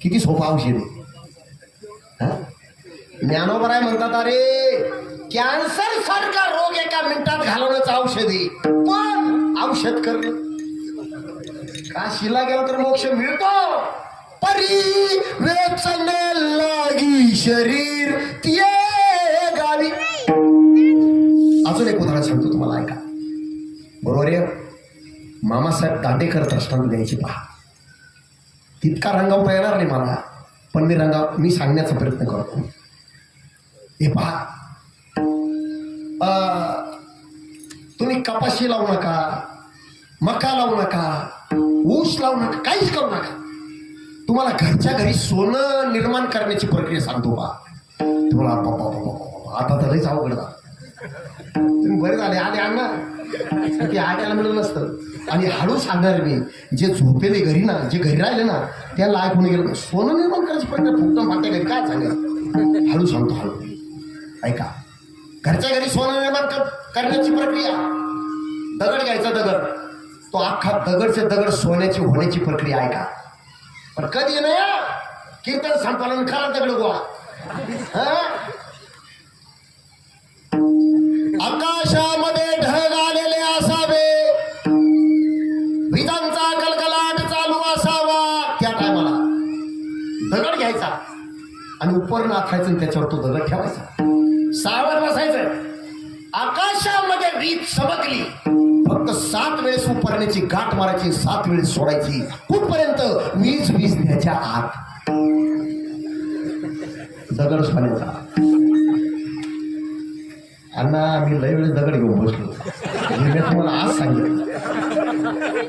किती सोपा औषध आहे. ज्ञानोबराय म्हणतात अरे कॅन्सर सारखा रोग एका मिनिटात घालवण्याचं औषध आहे. पण औषध करणं. काशीला गेला तर मोक्ष मिळतो. परी वेचणे लागी शरीर तिये गावी. अजून एक उदाहरण सांगतो तुम्हाला, ऐका. बरोबर आहे. मामासाहेब दांडेकर दृष्टांत द्यायची पहा. तितका रंगावता येणार नाही मला, पण मी सांगण्याचा प्रयत्न करतो. हे पहा, तुम्ही कपाशी लावू नका, मका लावू नका, ऊस लावू नका, काहीच करू नका. तुम्हाला घरच्या घरी सोनं निर्माण करण्याची प्रक्रिया सांगतो बा. तुम्हाला आता तर लईच अवघड झालं. तुम्ही बरे झाले आले अण्णा, ते आट्याला मिळून नसतं. आणि हळू सांगणार मी, जे झोपेले घरी ना, जे घरी राहिले ना, त्याला ऐकून गेलं. सोनं निर्माण करायची प्रक्रिया फुकटं मागच्या घरी काय सांगा. हळू सांगतो, हळू ऐका. घरच्या घरी सोनं निर्माण करण्याची प्रक्रिया. दगड घ्यायचा, दगड, तो अख्खा दगडचे दगड सोन्याची होण्याची प्रक्रिया. ऐका. पण कधी नाही कीर्तन संपालन खरा दगड गोळा. आकाशामध्ये ढग आलेले असावे, विजांचा कलकलाट चालू असावा. त्या टायमाला दगड घ्यायचा आणि उपर नाथायचं आणि त्याच्यावर तो दगड ठेवायचा. सावध बसायचं. आकाशामध्ये वीज चमकली, फक्त 7 वेळेस उपरण्याची गाठ मारायची, 7 वेळेस सोडायची. कुठपर्यंत? वीज विजण्याच्या आत. दगड सोडायचा. अण्णा मी लय वेळेस दगड घेऊन बसलो. मी तुम्हाला आज सांगितलं.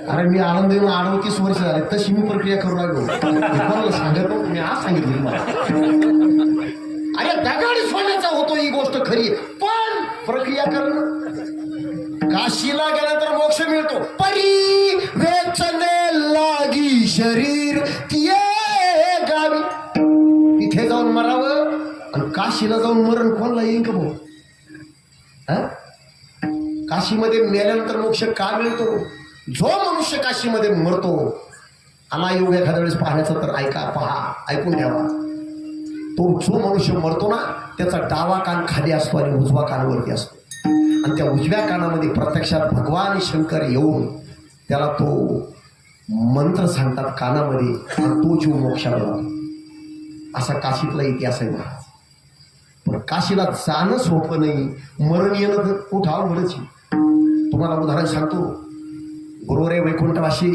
अरे मी आनंद येऊन 38 वर्ष झाले तशी मी प्रक्रिया करू लागलो. कोणाला सांगत नव्हतं, मी आज सांगितलं तुम्हाला. अरे दगड सोन्याचा होतो ही गोष्ट खरी, पण प्रक्रिया करणं. काशीला गेल्यानंतर मोक्ष मिळतो. परी वेचने लागी शरीर तिये गावी. तिथे जाऊन मरावं आणि काशीला जाऊन मरण कोणाला येईन का भाऊ? काशीमध्ये मेल्यानंतर मोक्ष का मिळतो? जो मनुष्य काशीमध्ये मरतो, आला योग एखाद्या वेळेस पाहण्याचा तर पहा, ऐकून घ्यावा. तो जो मनुष्य मरतो ना त्याचा डावा कान खाली असतो आणि उजवा कान वरती असतो. आणि त्या उजव्या कानामध्ये प्रत्यक्षात भगवान शंकर येऊन त्याला तो मंत्र सांगतात कानामध्ये आणि तो जीव मोक्षाला जातो. असा काशीतला इतिहास आहे महाराज. पण काशीला जाणं सोपं नाही, मरण येणं तर कुठं अवघडच. तुम्हाला उदाहरण सांगतो. गुरुवरे वैकुंठवासी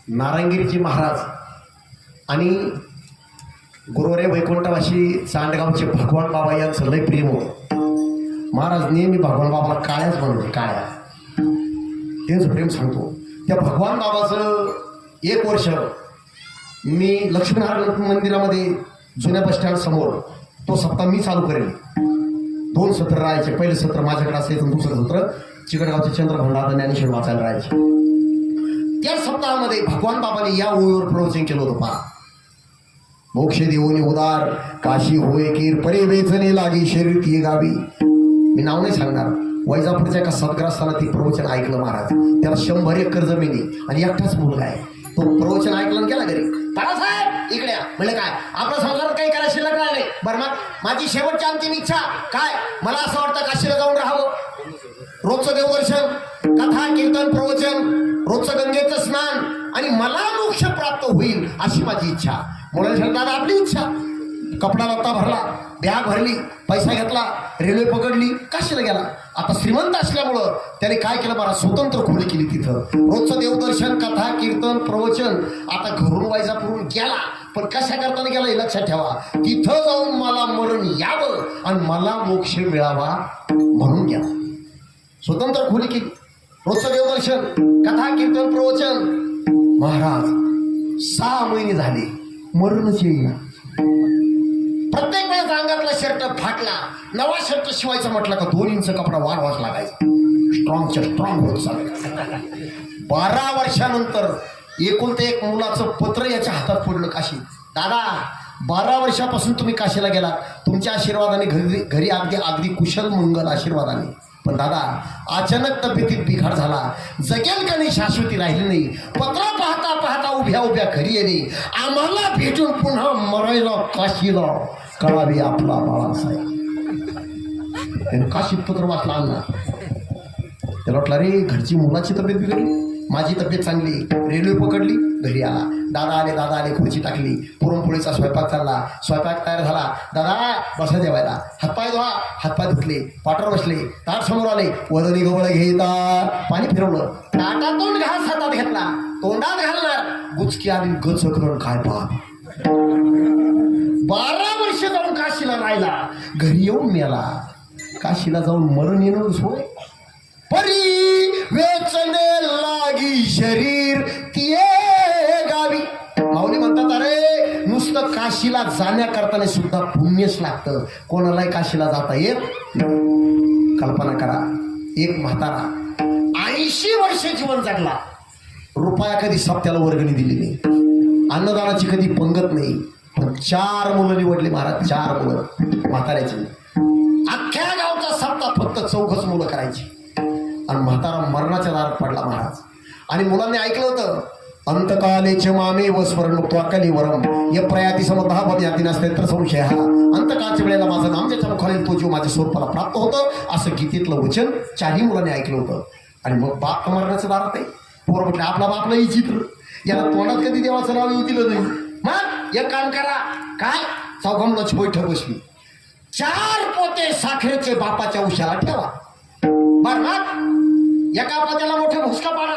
नारायणगिरीचे महाराज आणि गुरुवरे वैकुंठवासी चांडगावचे भगवान बाबा यांचं लय प्रेम होतं. महाराज नेहमी भगवान बाबाला काळ्याच म्हणतो, काळ्या. तेच प्रेम सांगतो. त्या भगवान बाबाचं 1 वर्ष मी लक्ष्मीनारायण मंदिरामध्ये जुन्या बस स्टँड समोर तो सप्ताह मी चालू करेल. 2 सत्र राहायचे. पहिलं सत्र माझ्याकडे असायचं, दुसरं सत्र चिकटगावचे चंद्रभंडार ज्ञानेश्वर वाचायला राहायचे. त्या सप्ताहामध्ये भगवान बाबाने या ओळीवर प्रवचन केलं होतं. पहा, मोक्ष देऊनी उदार काशी होय कीर परे वेचने लागी शरीर ती गावी. मी नाव नाही सांगणार. वैजापूरच्या एका सद्ग्रस्ताला ती प्रवचन ऐकलं महाराज. त्याला 100 एकर जमिनी आणि एकटाच मुलगा आहे. तो प्रवचन ऐकलं गेला घरी. बाळासाहेब इकडे या. म्हणलं काय आपल्या संसारात काही करायला शिल्लक नाही. बरं मग माझी शेवटची अंतिम इच्छा काय? मला असं वाटतं काशीला जाऊन राहावं. रोजचं देवदर्शन, कथा, कीर्तन, प्रवचन, रोजचं गंगेचं स्नान आणि मला मोक्ष प्राप्त होईल अशी माझी इच्छा. मुलांनी दादा आपली इच्छा. कपडा लत्ता भरला, बॅग भरली, पैसा घेतला, रेल्वे पकडली, काशीला गेला. आता श्रीमंत असल्यामुळं त्याने काय केलं, मला स्वतंत्र खोली केली तिथं. रोजचं देवदर्शन, कथा, कीर्तन, प्रवचन. आता घरून वैजापूरून गेला, पण कशा करताना गेला हे लक्षात ठेवा. तिथं जाऊन मला मरण यावं आणि मला मोक्ष मिळावा म्हणून गेला. स्वतंत्र खोली केली, रोजचं देवदर्शन, कथा, कीर्तन, प्रवचन. महाराज 6 महिने झाले, मरणच येईना. प्रत्येक वेळेस अंगातला शर्ट फाटला, नवा शर्ट शिवायचा म्हटलं का 2 इंच कपडा वाढवाच लागायचा. स्ट्रॉंगच्या स्ट्रॉंग होत चालला. 12 वर्षानंतर एकुलते एक मुलाचं पत्र याच्या हातात पडलं. काशी दादा 12 वर्षापासून तुम्ही काशीला गेला, तुमच्या आशीर्वादाने घरी अगदी कुशल मंगल आशीर्वादाने. पण दादा अचानक तब्येतीत बिघाड झाला. जगेल का नाही शाश्वती राहिली नाही. पत्र पाहता पाहता उभ्या उभ्या घरी येणे, आम्हाला भेटून पुन्हा मरायला काशीला कळावी आपला बाळासाहेब. त्याने काशीत पत्र वाचला. आणला त्याला वाटलं रे घरची मुलाची तब्येत बिघडली, माझी तब्येत चांगली. रेल्वे पकडली, घरी आला. दादा आले, खुर्ची टाकली, पुरणपोळीचा स्वयंपाक चालला. स्वयंपाक तयार झाला. दादा बसा जेवायला. हातपाय धुवा, हातपाय धुतले, पाटावर बसले, ताट समोर आले. वदनी गवळ घेता पाणी फिरवलं. ताटातून घास हातात घेतला, तोंडात घालणार, गुचकी आणि गचकरण काय पहा. 12 वर्ष जाऊन काशीला राहिला, घरी येऊन मेला. काशीला जाऊन मरण येणं होय. परी वेचने लागी शरीर तिये गावी. माऊली म्हणतात अरे नुसतं काशीला जाण्याकरताने सुद्धा पुण्यच लागतं. कोणालाही काशीला जाता येत. कल्पना करा, एक म्हातारा 80 वर्ष जीवन जगला, रुपया कधी सप्त्याला वर्गणी दिली नाही, अन्नदानाची कधी पंगत नाही. पण 4 मुलं निवडली महाराज. 4 मुलं म्हाताऱ्याची. अख्ख्या गावचा सप्ताह फक्त 4च मुलं करायची. आणि म्हातारा मरणाच्या दारात पडला महाराज. आणि मुलांनी ऐकलं होतं अंतकालेचे मामे व स्मरणमुक्त्वा कलिवरम य प्रयाती समतः पदयाती नसते तर संशय हा. अंतकाळच्या वेळेला माझं नाम ज्याच्या मुखाने तो जीव माझ्या स्वरूपाला प्राप्त होतं असं गीतेतलं वचन 4ही मुलांनी ऐकलं होतं. आणि मग बाप मरणाच्या दारात आहे. पोर म्हटलं आपला बाप नाही चित्र, याला तोंडात कधी देवाचं नाव येऊ दिलं नाही. मग एक काम करा, काय 4 मुलाची बैठक बसली. 4 पोते साखरेचे बापाच्या उशाला ठेवा. बर मग एका पोत्याला मोठा भुसका पाडा.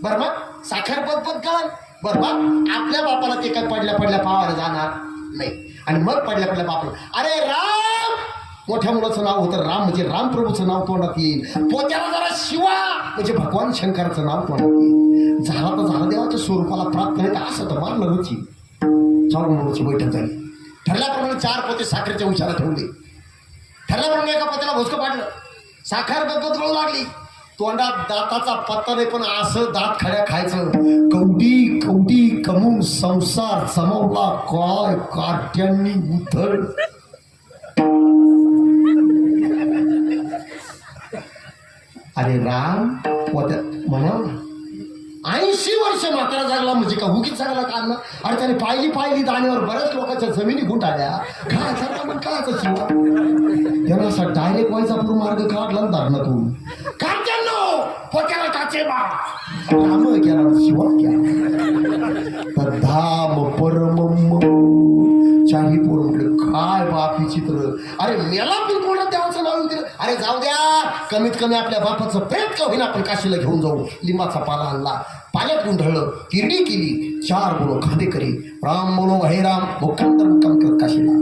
बर मग साखर पदपद कळण. बर मग आपल्या बापाला ते काय पडल्या पावाला जाणार नाही. आणि मग पडल्या बापाला अरे राम मोठ्या मुलाचं नाव होतं राम, म्हणजे रामप्रभूचं नाव तोंडात येईल. पोत्याला जरा शिवा म्हणजे भगवान शंकराचं नाव तोंडात येईल. झाला तर झाला, देवाच्या स्वरूपाला प्राप्त नाही तर असं तर मारलं रुची. चौगुणाची बैठक झाली. ठरल्याप्रमाणे 4 पोते साखरेच्या उशाला ठेवले. ठरल्याप्रमाणे एका पोत्याला भोसकं पाडलं. साखर बदलू लागली. तोंडात दाताचा पत्ता नाही, पण असं दात खड्या खायचं. कवडी कवडी कमवून संसार जमवला काय कार्ट्यांनी उथळ. अरे राम म्हणा 80 वर्ष म्हातारा जागला म्हणजे का उगीच जागला का ना. अरे त्याने पाहिली दाण्यावर बऱ्याच लोकांच्या जमिनी गुंडाळल्या. काय मग काय शिवा त्यांना असा डायरेक्ट वैजापूर मार्ग काढला धरणातून. पोट्याला टाचे बा राम केला शिवा केला. धाम परम चाही पोर म्हटलं काय बापी चित्र. अरे मेला पण कोणा देवाचं नाव दिलं. अरे जाऊ द्या, कमीत कमी आपल्या बापाचं प्रेत का होईना आपण काशीला घेऊन जाऊ. लिंबाचा पाला आणला, पाण्यात गुंढळलं, किरडी केली, 4 बोलो खांदेकरी. राम बोलो हे राम. मुक्काम कर काशीला.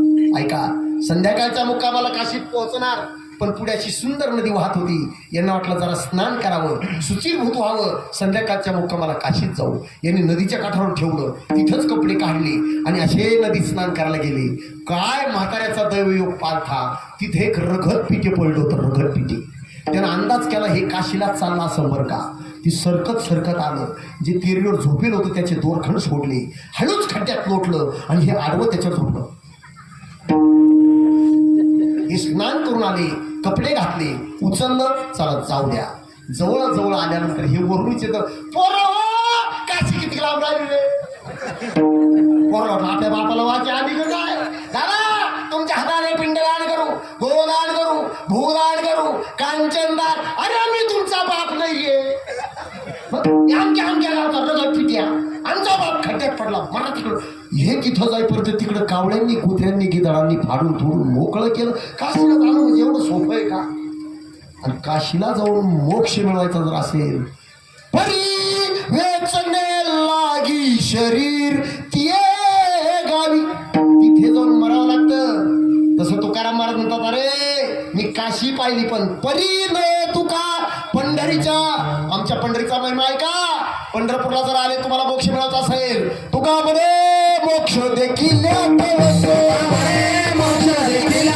ऐका, संध्याकाळच्या मुक्कामाला काशीत पोहोचणार, पण पुढ्याची सुंदर नदी वाहत होती. यांना वाटलं जरा स्नान करावं, शुचिर्भूत व्हावं, संध्याकाळच्या मुक्कामाला काशीत जाऊ. यांनी नदीच्या काठावर ठेवलं, तिथंच कपडे काढले आणि असे नदीत स्नान करायला गेले. काय म्हाताऱ्याचा दैवयोग पालथा. तिथे एक रगत पिठे पडलं होतं, रगत पिठे. त्यानं अंदाज केला हे काशीला चालला असं बरं का. ती सरकत आलं. जे तिरीवर झोपेल होतं त्याचे दोरखंड सोडले, हळूच खड्ड्यात लोटलं आणि हे आडवं त्याच्यावर झोपलं. हे स्नान करून आले, कपडे घातले, उचललं, चला जाऊ द्या. जवळ आल्यानंतर हे वरूनच येतं, पोरं काशी किती लांब राहिले. पोरं आपल्या बापाला वाचे आधी काय दादा तुमच्या हाताने पिंडदान करू, गोदान करू, भूदान करू, कांचनदान. अरे मी तुमचा बाप नाहीये. आमच्या गावचा रगत पिट्या, आमचा बाप खड्ड्यात पडला. मला तिकडं हे तिथं जाईपर्यंत तिकडं कावळ्यांनी, कुत्र्यांनी, गिधाडांनी फाडून थोडून मोकळं केलं. काशीला जाणं म्हणजे एवढं सोपं आहे का. आणि काशीला जाऊन मोक्ष मिळवायचा जर असेल, परी वेचणे लागी शरीर तिये गावी, तिथे जाऊन मरावं लागतं. तसं तुकाराम महाराज म्हणतात, अरे मी काशी पाहिली पण परी न तुका पंढरीच्या. आमच्या पंढरीचा महिमा आहे का. पंढरपूरला जर आले तुम्हाला मोक्ष मिळायचा असेल, तुका म्हणे मोक्ष देखील मोक्ष देखील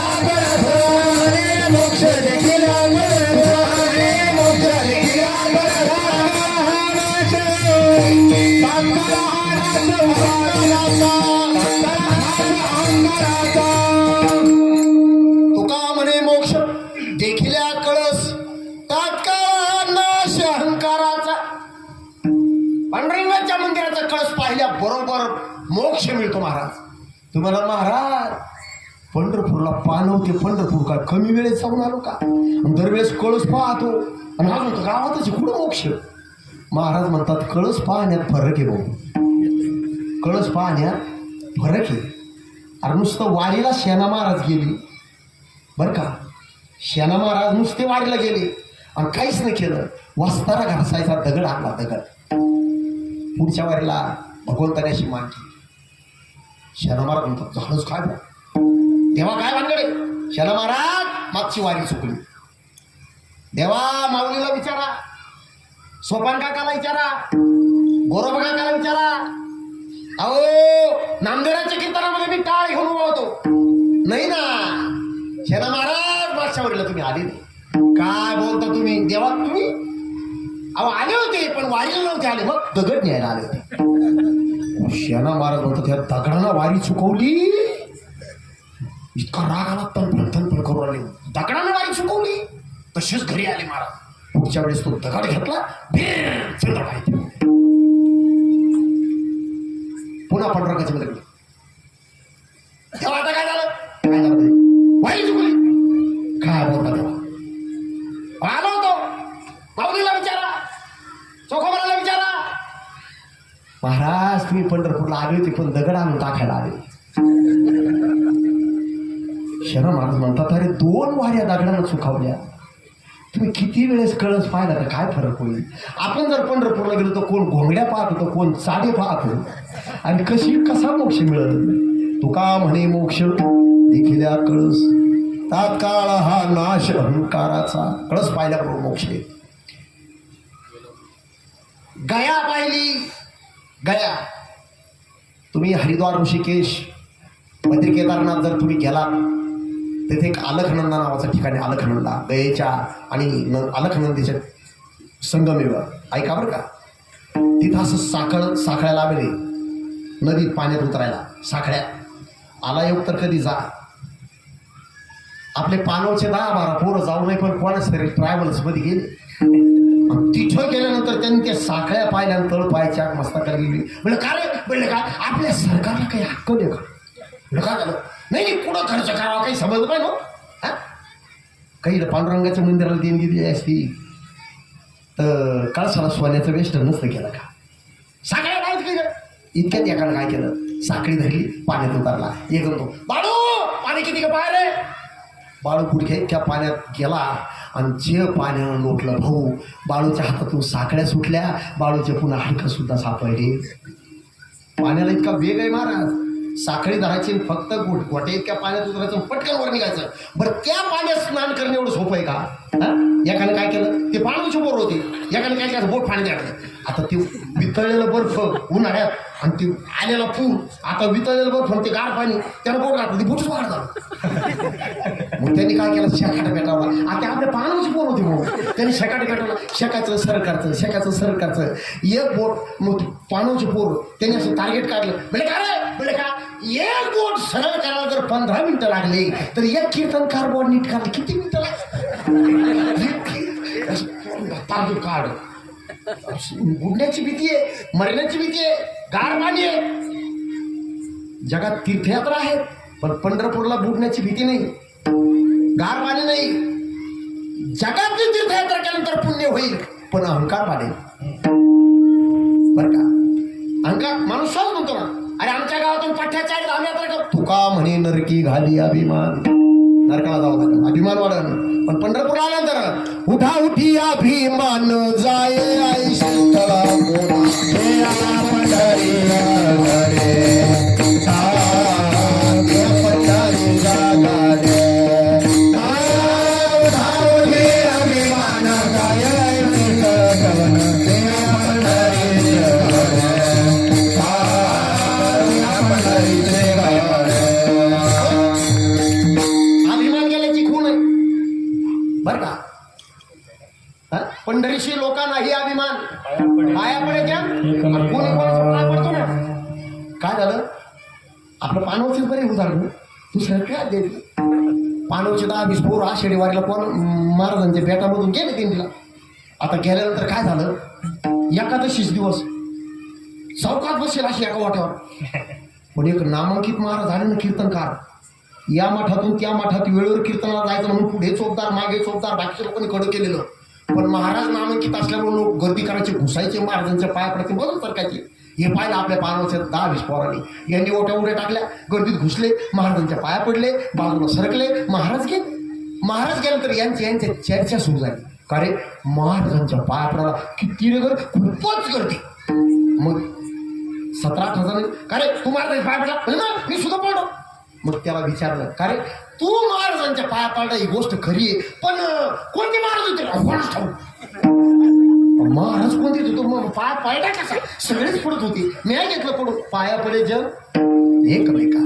मोक्ष देखील तुका म्हणे मोक्ष देखील कळस तात्काळ नाश अहंकाराचा. पांडुरंगाच्या मंदिराचा कळस पाहिल्याबरोबर मोक्ष मिळतो. महाराज तुम्हाला महाराज पंढरपूरला पानवते. पंढरपूर का कमी वेळेत जाऊन आलो का. दरवेळेस कळस पाहतो आणि अजून गावातच कुठं मोक्ष. महाराज म्हणतात कळस पाहण्यात फरक आहे भाऊ, कळस पाहण्यात फरक आहे. अरे नुसतं वारीला शेणा महाराज गेली बरं का. शेणा महाराज नुसते वारीला गेले आणि काहीच नाही केलं. वस्तारा घासायचा दगड आणला, दगड. पुढच्या वारीला भगवंताने अशी मान केली. शेणा महाराज म्हणतात झालंच काय बघ देवा, काय भानगडे. शेणा महाराज मागची वारी चुकली. देवा माऊलीला विचारा, सोपान काकाला विचारा, गोरोबा काकाला विचारा. अहो नामदेवाच्या कीर्तनामध्ये मी टाळ घेऊन उभा होतो. नाही ना शेणा महाराज मागच्या वारीला तुम्ही आले नाही. काय बोलता तुम्ही देवा. तुम्ही अहो आले होते पण वारीला नव्हते आले, मग दगड न्यायला आले होते. शेणा महाराज म्हणतो त्या दगडाला वारी चुकवली. इतका राग आला, तनपण करू आले. दगडानं वारी चुकवली. तसेच घरी आले महाराज. पुढच्या वेळेस तो दगड घेतला, पुन्हा पंढरकाच्या मध्ये गेले. तेव्हा आता काय झालं, काय झालं वारी चुकली. काय बोलता तेव्हा आलो होतो. माऊलीला विचारा, चोखोबाला विचारा. महाराज तुम्ही पंढरपूरला आले होते पण दगड आणून टाकायला आले. शेणा महाराज म्हणतात अरे 2 वाऱ्या दगडानं चुकावल्या. तुम्ही किती वेळेस कळस पाहिला तर काय फरक होईल. आपण जर पंढरपूरला गेलो तर कोण घोंगड्या पाहत होतं, कोण चाडे पाहतो. आणि कसा मोक्ष मिळत. तुका म्हणे मोक्ष देखील कळस तात्काळ हा नाश अहंकाराचा. कळस पाहिल्याबरोबर मोक्ष येईल. गया पाहिली. गया, तुम्ही हरिद्वार, ऋषिकेश, बद्री केदारनाथ जर तुम्ही गेलात, तिथे एक अलखनंदा नावाचं ठिकाणी, अलखनंदा गयेच्या आणि अलखनंदीच्या संगमेवर. ऐका बरं का, तिथं असं साखळ्या लावले नदीत पाण्यात उतरायला. साखळ्या आला येऊ तर कधी जा. आपले पानवचे 10-12 पोरं जाऊ नये, पण कोणाच तरी ट्रॅव्हल्स मध्ये गेले. तिथं गेल्यानंतर त्यांनी त्या साखळ्या पाहिल्यानंतर पायाच्या मस्तकाला गेली. म्हणजे का रे, म्हणजे काय आपल्या सरकारला काही हक्क नाही का? काय झालं? नाही पुढं खर्च करावा, काही समजलं नाही ना. काही पांडुरंगाच्या मंदिराला देणगी दिली असती तर कळसाला सोन्याचं वेस्ट नसतं केलं का? साखळ्या नाहीत केलं. इतक्यात एकानं काय केलं, साखळी धरली, पाण्यात उतरला. एक म्हणतो, बाळू पाणी किती का पाय रे? बाळू पुढे इतक्या पाण्यात गेला आणि जे पाण्यानं लोटलं भाऊ, बाळूच्या हातातून साखळ्या सुटल्या. बाळूचे पुन्हा हाडकं सुद्धा सापडले. पाण्याला इतका वेग आहे महाराज. साखळी धरायची, फक्त गोटे इतक्या पाण्यात उतरायचं, पटकन वर निघायचं. बरं त्या पाण्यात स्नान करणे एवढं सोपं आहे का? एकाने काय केलं, ते पाण्याची बोर होती, एकाने काय केलं, बोट पाणी टाकलं. आता ते वितळलेलं बर्फ उन्हाळ्यात आणि ते आलेला पूर, आता वितळलेलं बर्फ आणि ते गार पाणी, त्यानं बोट घातलं, ते बोटच वाढ झालं. मग त्यांनी काय केलं, शेकाट पेटावला. आता आपल्या पाण्याची बोर होती म्हणून त्यांनी शेकाट पेटवला. शेकाचं सरकारचं, शेकाचं सरकारचं एक बोट. मग पाण्याची बोर त्यांनी असं टार्गेट काढलं. म्हणजे काय रे, म्हणजे का एक बोट सरळ करायला जर 15 मिनिटं लागले तर एक कीर्तनकार बोट नीट करायला किती मिनिटं लागले? टार्गेट काढ. बुडण्याची भीती आहे, मरण्याची भीती आहे, गार पाणी आहे. जगात तीर्थयात्रा आहे, पण पंढरपूरला बुडण्याची भीती नाही, गार पाणी नाही. जगातली तीर्थयात्रा केल्यानंतर पुण्य होईल, पण अहंकार वाढेल. बर का, अहंकार माणूस सहज म्हणतो ना, अरे आमच्या गावातून पाठ्याच्या यात्रा करतो. तुका म्हणे नरकी घाली अभिमान. नरकाला जाऊ नका, अभिमान वाढन. पण पंढरपूरला आल्यानंतर उठा उठी अभिमान जाय आई शीतळा मोना हे पंढरी घरे पंढरी जागाले अभिमान जाय आई शीतळ बर का. पंढरीशी लोकांना ही अभिमान पाया पडायच्या. कोणी कोणाचा पाय पडतो ना. काय झालं, आपलं पानवचे बरे उदाहरण दुसरं काय दे. पानवचे 10-20 पोरं आषाढी वारीला कोण महाराजांच्या बेटामधून गेले दिंडीला. आता गेल्यानंतर काय झालं, एकादशीच दिवस चौकात बसेल अशी एका वाट्यावर. पण एक नामांकित महाराज झाले ना कीर्तनकार, या मठातून त्या मठात वेळेवर कीर्तनाला जायचं म्हणून पुढे चोपदार मागे चोपदार बाकीच्या लोकांनी कडं केलेलं. पण महाराज नामांकित असल्यामुळे लोक गर्दी करायचे, घुसायचे महाराजांच्या पाया पडते, बघून सरकायचे. हे पाहिलं आपल्या पानावच्या 10-20 पोरांनी. यांनी ओट्या उड्या टाकल्या, गर्दीत घुसले, महाराजांच्या पाया पडले, बाजूला सरकले, महाराज गेले. महाराज गेल्यानंतर यांच्या चर्चा सुरू झाली. का रे, महाराजांच्या पाया पडायला किती रे गर्दी, खूपच गर्दी. मग 17-18 जण, का रे तू महाराजांच्या पाया पडला? मी सुद्धा पडलो. मग त्याला विचारलं, का रे तू महाराजांच्या पाया पडला ही गोष्ट खरी आहे, पण कोणते महाराज होते? महाराज कोणते होते? मग पाया पडला कसा? सगळेच पडत होते, मी घेतलं पडून. पाया पडे जग एकमेका.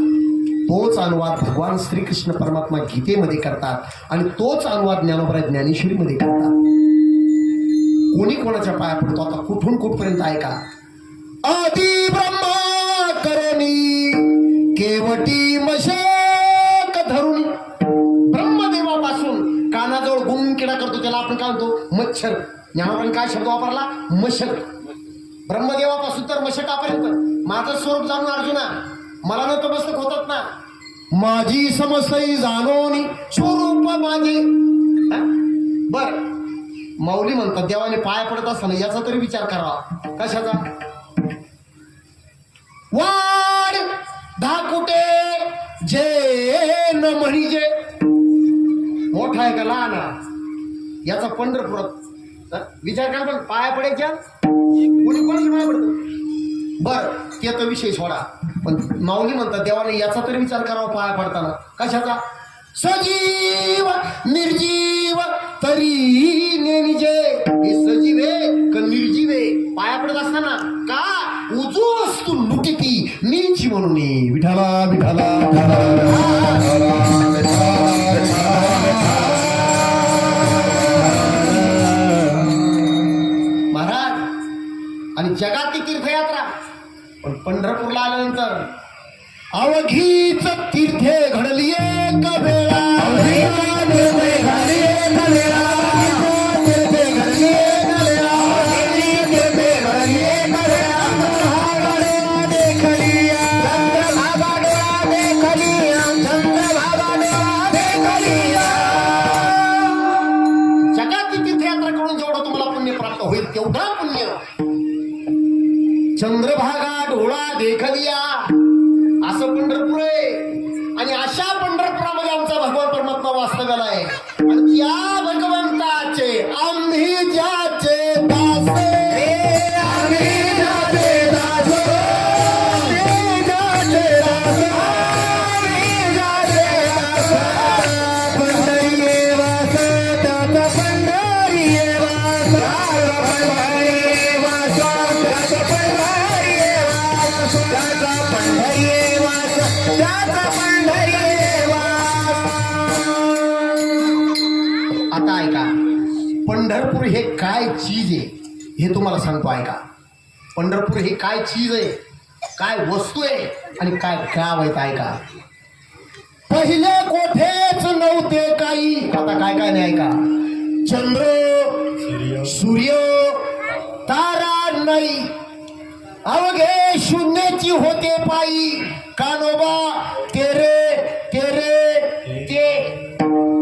तोच अनुवाद भगवान श्रीकृष्ण परमात्मा गीतेमध्ये करतात आणि तोच अनुवाद ज्ञानोबा ज्ञानेश्वरीमध्ये करतात. कोणी कोणाच्या पाया पडतो. आता कुठून कुठपर्यंत आहे का, आदि ब्रह्मा करुणी केवटी मशक धरून. ब्रह्मदेवापासून कानाजवळ गुंकिडा करतो, त्याला आपण काय म्हणतो, मच्छर. ज्ञानोबाने काय शब्द वापरला, मशक. ब्रह्मदेवापासून तर मशकापर्यंत माझं स्वरूप जाणून अर्जुना, मला नतमस्तक होतात ना. माझी समस्तई जाणोनी स्वरूप माझे. बर, माऊली म्हणतात देवाने पाया पडत असताना याचा तरी विचार करावा. कशाचा? वाड धाकुटे जे न म्हणजे मोठा आहे का लहान आहे याचा पंढरपुरात विचार करा. पण पाया पडायच्या कोणी कोणाच्या पाया पडतो. बर, ते तर विषय सोडा. पण माऊली म्हणतात देवाने याचा तरी विचार करावा पाया पडताना. कशाचा? सजीव निर्जीव तरी नेनिजे. हे सजीव आहे का निर्जीव आहे? पाया पडत असताना का उजू वस्तू लुटिती नीची म्हणून विठाला विठाला महाराज. आणि जगातली तीर्थयात्रा पण पंढरपूरला आल्यानंतर अवघीच तीर्थे घडली एक वेळा. जगातली तीर्थयात्रा करून जेवढं तुम्हाला पुण्य प्राप्त होईल तेवढं पुण्य चंद्रभागा डोळा देखलिया असं पंढरपूर आहे. आणि अशा पंढरपुरामध्ये आमचा भगवान परमात्मा वास्तव्याला आहे. आणि त्या भगवंताचे आम्ही ज्याचे दास, आम्ही ज्याचे दास, आम्ही ज्याचे दास, आम्ही ज्याचे दास. पंढरी वास त्याचा पंढरी वास, पंढरी वास त्याचा पंढरी वास, त्याचा पंढरी वास, त्याचा पंढरी वास. आता ऐका, पंढरपूर हे काय चीज आहे हे तुम्हाला सांगतो. ऐका, पंढरपूर हे काय चीज आहे, काय वस्तू आहे आणि काय गाव आहे. ऐका, पहिले कोठेच नव्हते काही, आता काय काय नाही. ऐका, चंद्र सूर्य तारा नाही, अवघे शून्याची होते पायी. कानोबा तेरे तेरे ते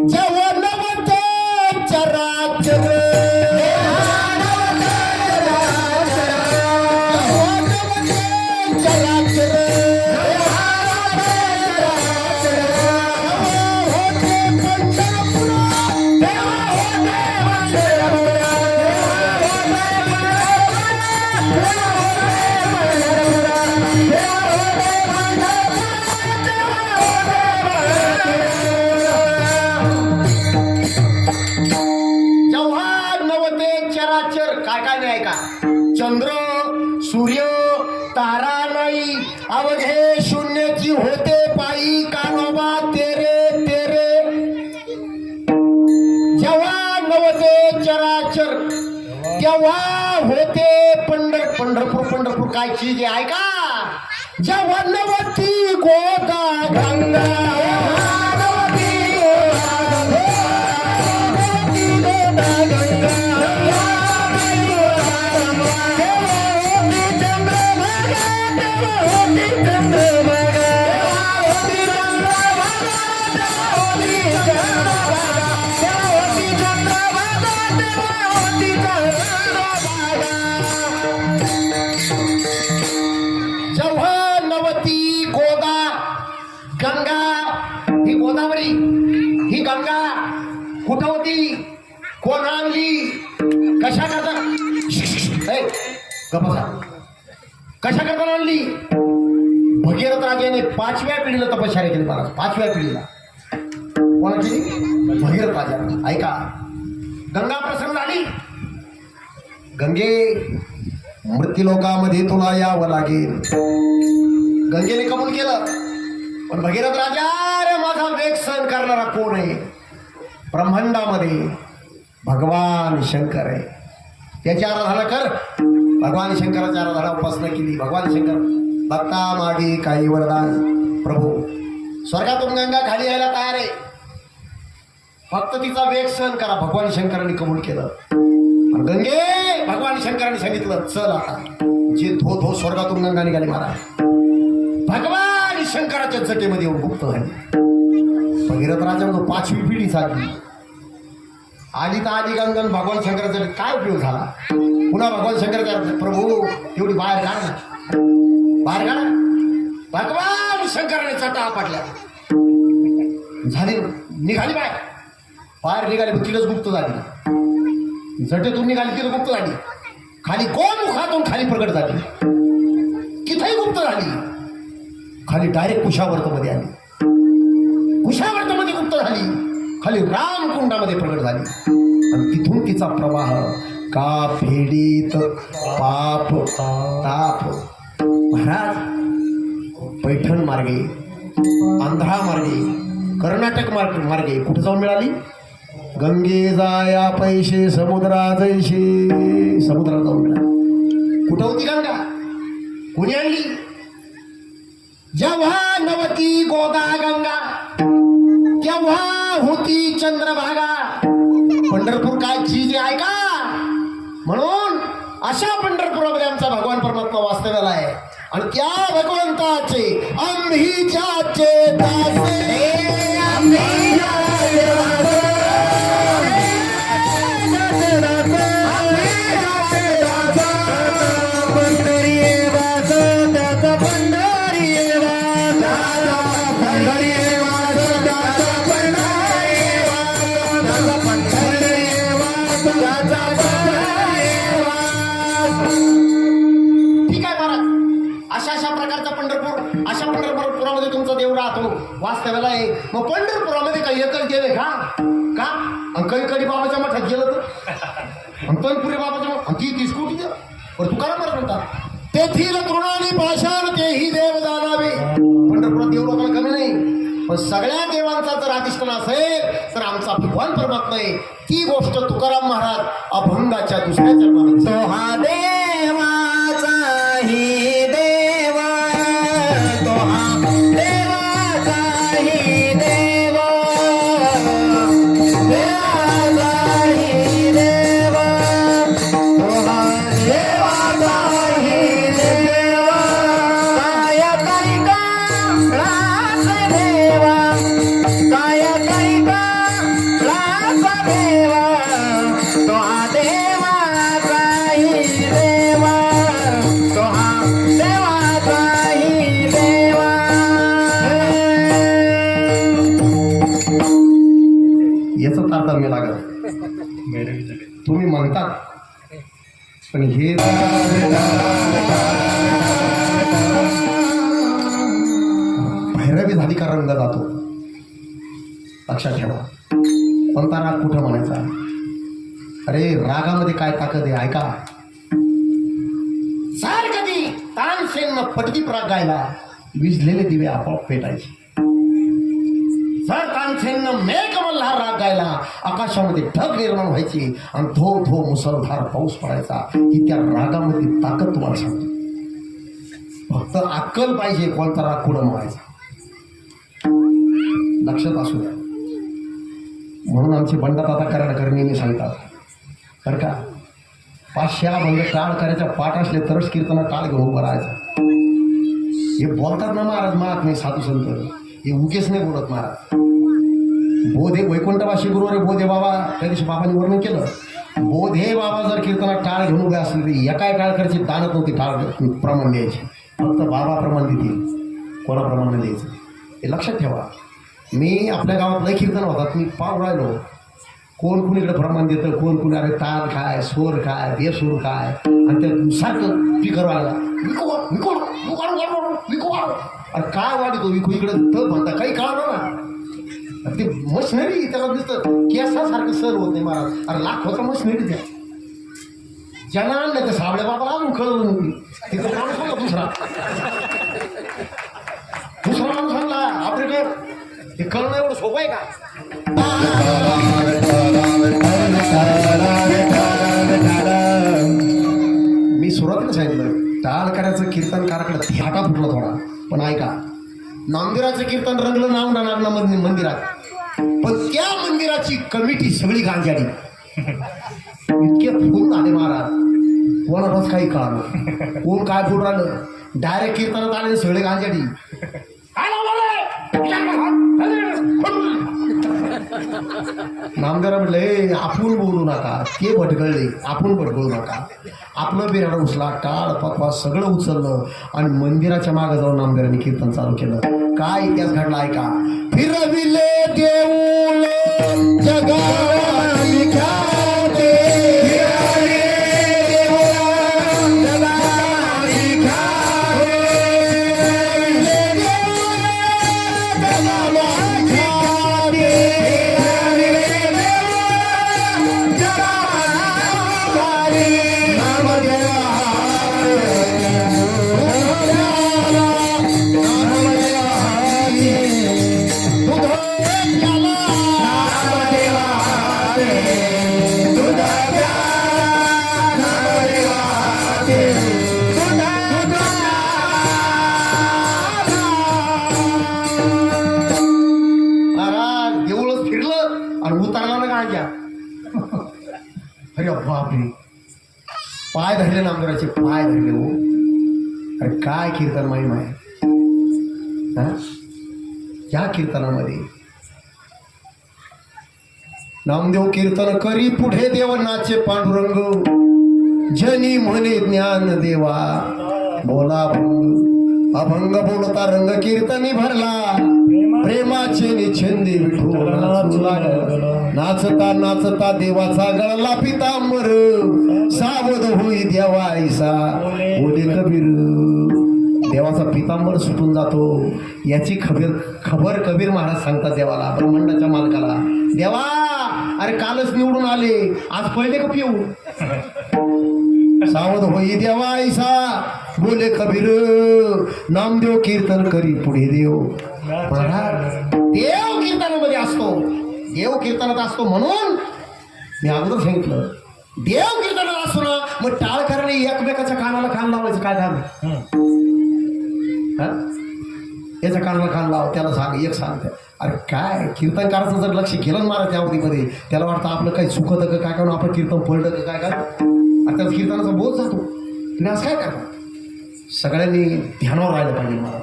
जेव्हा नवते चराचर, चंद्र सूर्य तारा नाही, अवघे शून्याची होते पायी. कानोबा तेरे तेरे जेव्हा नवते चराचर तेव्हा होते पंढरपूर. पंढरपूर काय चीज आहे ऐका, जेव्हा नवती गोदा गंगा, कुठं होती, कोण आणली, कशा करता, कशा करता आणली. भगीरथ राजाने 5व्या पिढीला तपश्चर्या केली. महाराज 5व्या पिढीला कोणाची? भगीरथ राजा. ऐका, गंगा प्रसन्न झाली. गंगे मृत्यूलोकामध्ये तुला यावं लागेल. गंगेने कबूल केलं. पण भगीरथ राजा, रे माझा वेग सहन करणारा कोण आहे? ब्रह्मांडामध्ये भगवान शंकर आहे. त्याची आराधना कर. भगवान शंकराची आराधना उपासना केली. भगवान शंकर भक्ता मागे काही वरदान. प्रभू स्वर्गातून गंगा खाली यायला तयार आहे, फक्त तिचा वेग सहन करा. भगवान शंकरांनी कबूल केलं. गंगे भगवान शंकरांनी सांगितलं, चल आता. जे धो धो स्वर्गातून गंगा निघाली. महाराज भगवान शंकराच्या जटेमध्ये येऊन गुप्त झाली. भगीरथ राजा 5वी पिढी चालली. आली तर आली गंगन. भगवान शंकराचा काय उपयोग झाला? पुन्हा भगवान शंकराचा, प्रभू एवढी बाहेर काढ ना, बाहेर काढा. भगवान शंकराने चटा आपटल्या. झाली, निघाली बाहेर. बाहेर निघाली, तिथंच गुप्त झाली. जटेतून निघाली, तिथं गुप्त झाली. खाली गोमुखातून खाली प्रकट झाली. तिथंही गुप्त झाली. खाली डायरेक्ट कुशावर्तमध्ये आली. कुशावर्तमध्ये गुप्त शांत झाली, खाली रामकुंडामध्ये प्रगट झाली आणि तिथून तिचा प्रवाह का फेडीत पाप ताप. महाराज पैठण मार्गे, आंध्रा मार्गे, कर्नाटक मार्गे कुठे जाऊन मिळाली? गंगे जाया पैसे समुद्रा जैसे, समुद्रात जाऊन मिळाली. कुठं होती गंगा? कोणी आणली? जेव्हा नवती गोदा गंगा तेव्हा होती चंद्रभागा. पंढरपूर काय चीज आहे का? म्हणून अशा पंढरपुरामध्ये आमचा भगवान परमात्मा वास्तव्याला आहे आणि त्या भगवंताचे आम्हीच्याचे दासे, अशा पंढरपुरामध्ये तुमचा देव राहतो, वास्तव्याला आहे. मग पंढरपुरामध्ये काही एकच देव आहे का? अंकळीकडे बाबाच्या मठात गेलं तर अंकणपुरी बाबाच्या मठ ती 30 कोटी देव. पण तुकाराम महाराज म्हणतात तेथील तृणाली पाषाण तेही देव जाणावे. पंढरपुरात देव लोकांना कमी नाही, पण सगळ्या देवांचा जर अधिष्ठान असेल तर आमचा भगवान परमात्मा आहे. ती गोष्ट तुकाराम महाराज अभंगाच्या दुसऱ्या चरणामध्ये तो हा देवाचाही तारतम्य लागत. तुम्ही म्हणतात पण हे भैरवी झाली का रंग जातो. लक्षात ठेवा. कोणता राग कुठं म्हणायचा? अरे रागामध्ये काय ताकद आहे ऐका. सार कधी तानसेन पटदीप राग गायला विजलेले दिवे आपोआप पेटायचे. जर तानसेन मेघमल्हार राग गायला आकाशामध्ये ढग निर्माण व्हायची आणि धो धो मुसळधार पाऊस पडायचा. ही त्या रागामध्ये ताकद तुम्हाला सांगतो. फक्त अक्कल पाहिजे कोणता राग कुठं म्हणायचा. लक्षात असू द्या. म्हणून आमचे बंडादादा कराडकर नेहमी सांगतात बरं का, 500 अभंग टाळ करायच्या पाठ असले तरच कीर्तना टाळ घेऊन उभं राहायचं. हे बोलतात ना महाराज मात नाही साधू संत, हे उगेच नाही बोलत महाराज. बोधे वैकुंठवासी गुरुवारे बोधे बाबा त्या दिवशी बाबांनी वर्णन केलं. बोधे बाबा जर कीर्तनात टाळ घेऊन उभे असले तरी एका टाळ करायची दानत नव्हती. टाळ प्रमाण द्यायची, फक्त बाबा प्रमाण देतील, कोणाप्रमाणे द्यायचं हे लक्षात ठेवा. मी आपल्या गावात लय कीर्तन होतात, मी पाहून राहिलो. कोण कुणीकडे प्रमाण देतं, कोण कुणी अरे ताल काय, स्वर काय, बेसूर काय, आणि त्या सारखं स्पीकर वाढला विको अरे काय वाढतो विकू इकडे तर म्हणता काही कळणार ना. ते मशिनरी त्याला दिसतं केसासारखं सर होत नाही महाराज. अरे लाखोचा मशिनरी द्या. ज्यांना आणलं ते साबळे बाबा अजून कळलं नव्हती. तिथं माणूस होता दुसरा माणूस आणला आपल्याकडे. हे कळणं एवढं सोपं आहे का? मी सुरुवातीला सांगितलं टाळ करायचं कीर्तन काराकडे ध्याटा फुटला थोडा. पण ऐका, नामदेवाचं कीर्तन रंगलं नाव नागना मंदिरात, पण त्या मंदिराची कमिटी सगळी गांजाडी. इतके फुल आले महाराज, कोणालाच काही कळालं कोण काय बोल राहिलं. डायरेक्ट कीर्तनात आले सगळे गांजाडी. नामदेवरा म्हटलं हे आपण बोलू नका, ते भटकळले आपण भटकळू नका. आपलं बिराड उचला, टाळ पकवा सगळं उचललं आणि मंदिराच्या मागे जाऊन नामदेवांनी कीर्तन चालू केलं. काय इतिहास घडला ऐका. फिरविले देऊळ जगावाली ख्याते, Yeah. धरले नामदेवाचे पाय धरले हो. अरे काय कीर्तन महिमा आहे हा या कीर्तनामध्ये. नामदेव कीर्तन करी पुढे देव नाचे पांडुरंग, जनी म्हणे ज्ञान देवा बोला भंग, अभंग बोलता रंग कीर्तनी भरला, प्रेमाचे निछंदी विठू नाचू लागला. नाचता नाचता देवाचा गळला पितांबर, सावध होई देवा ऐसा बोले कबीर. देवाचा पितांबर सुटून जातो याची खबर कबीर महाराज सांगतात देवाला, ब्रह्मांडाच्या मालकाला. देवा अरे कालच निवडून आले, आज पहिले का पिऊ. सावध होई देवा ऐसा बोले कबीर, नामदेव कीर्तन करी पुढे देव. महाराज देव कीर्तनामध्ये असतो, देव कीर्तनात असतो म्हणून मी अगोदर सांगितलं. देव कीर्तनात असतो ना मग टाळ करणे, एकमेकाच्या कानाला कान लावायचं काय काम. याच्या कानाला कान लाव, त्याला सांग, एक सांगते. अरे काय कीर्तनकाराचं जर लक्ष गेलं ना महाराज त्या अवधीमध्ये, त्याला वाटतं आपलं काही चुकतं का काय करून आपलं कीर्तन पडलं का काय काय, आणि त्याचा कीर्तनाचा बोध जातो. तुम्ही असं काय करता. सगळ्यांनी ध्यानावर राहिलं पाहिजे महाराज.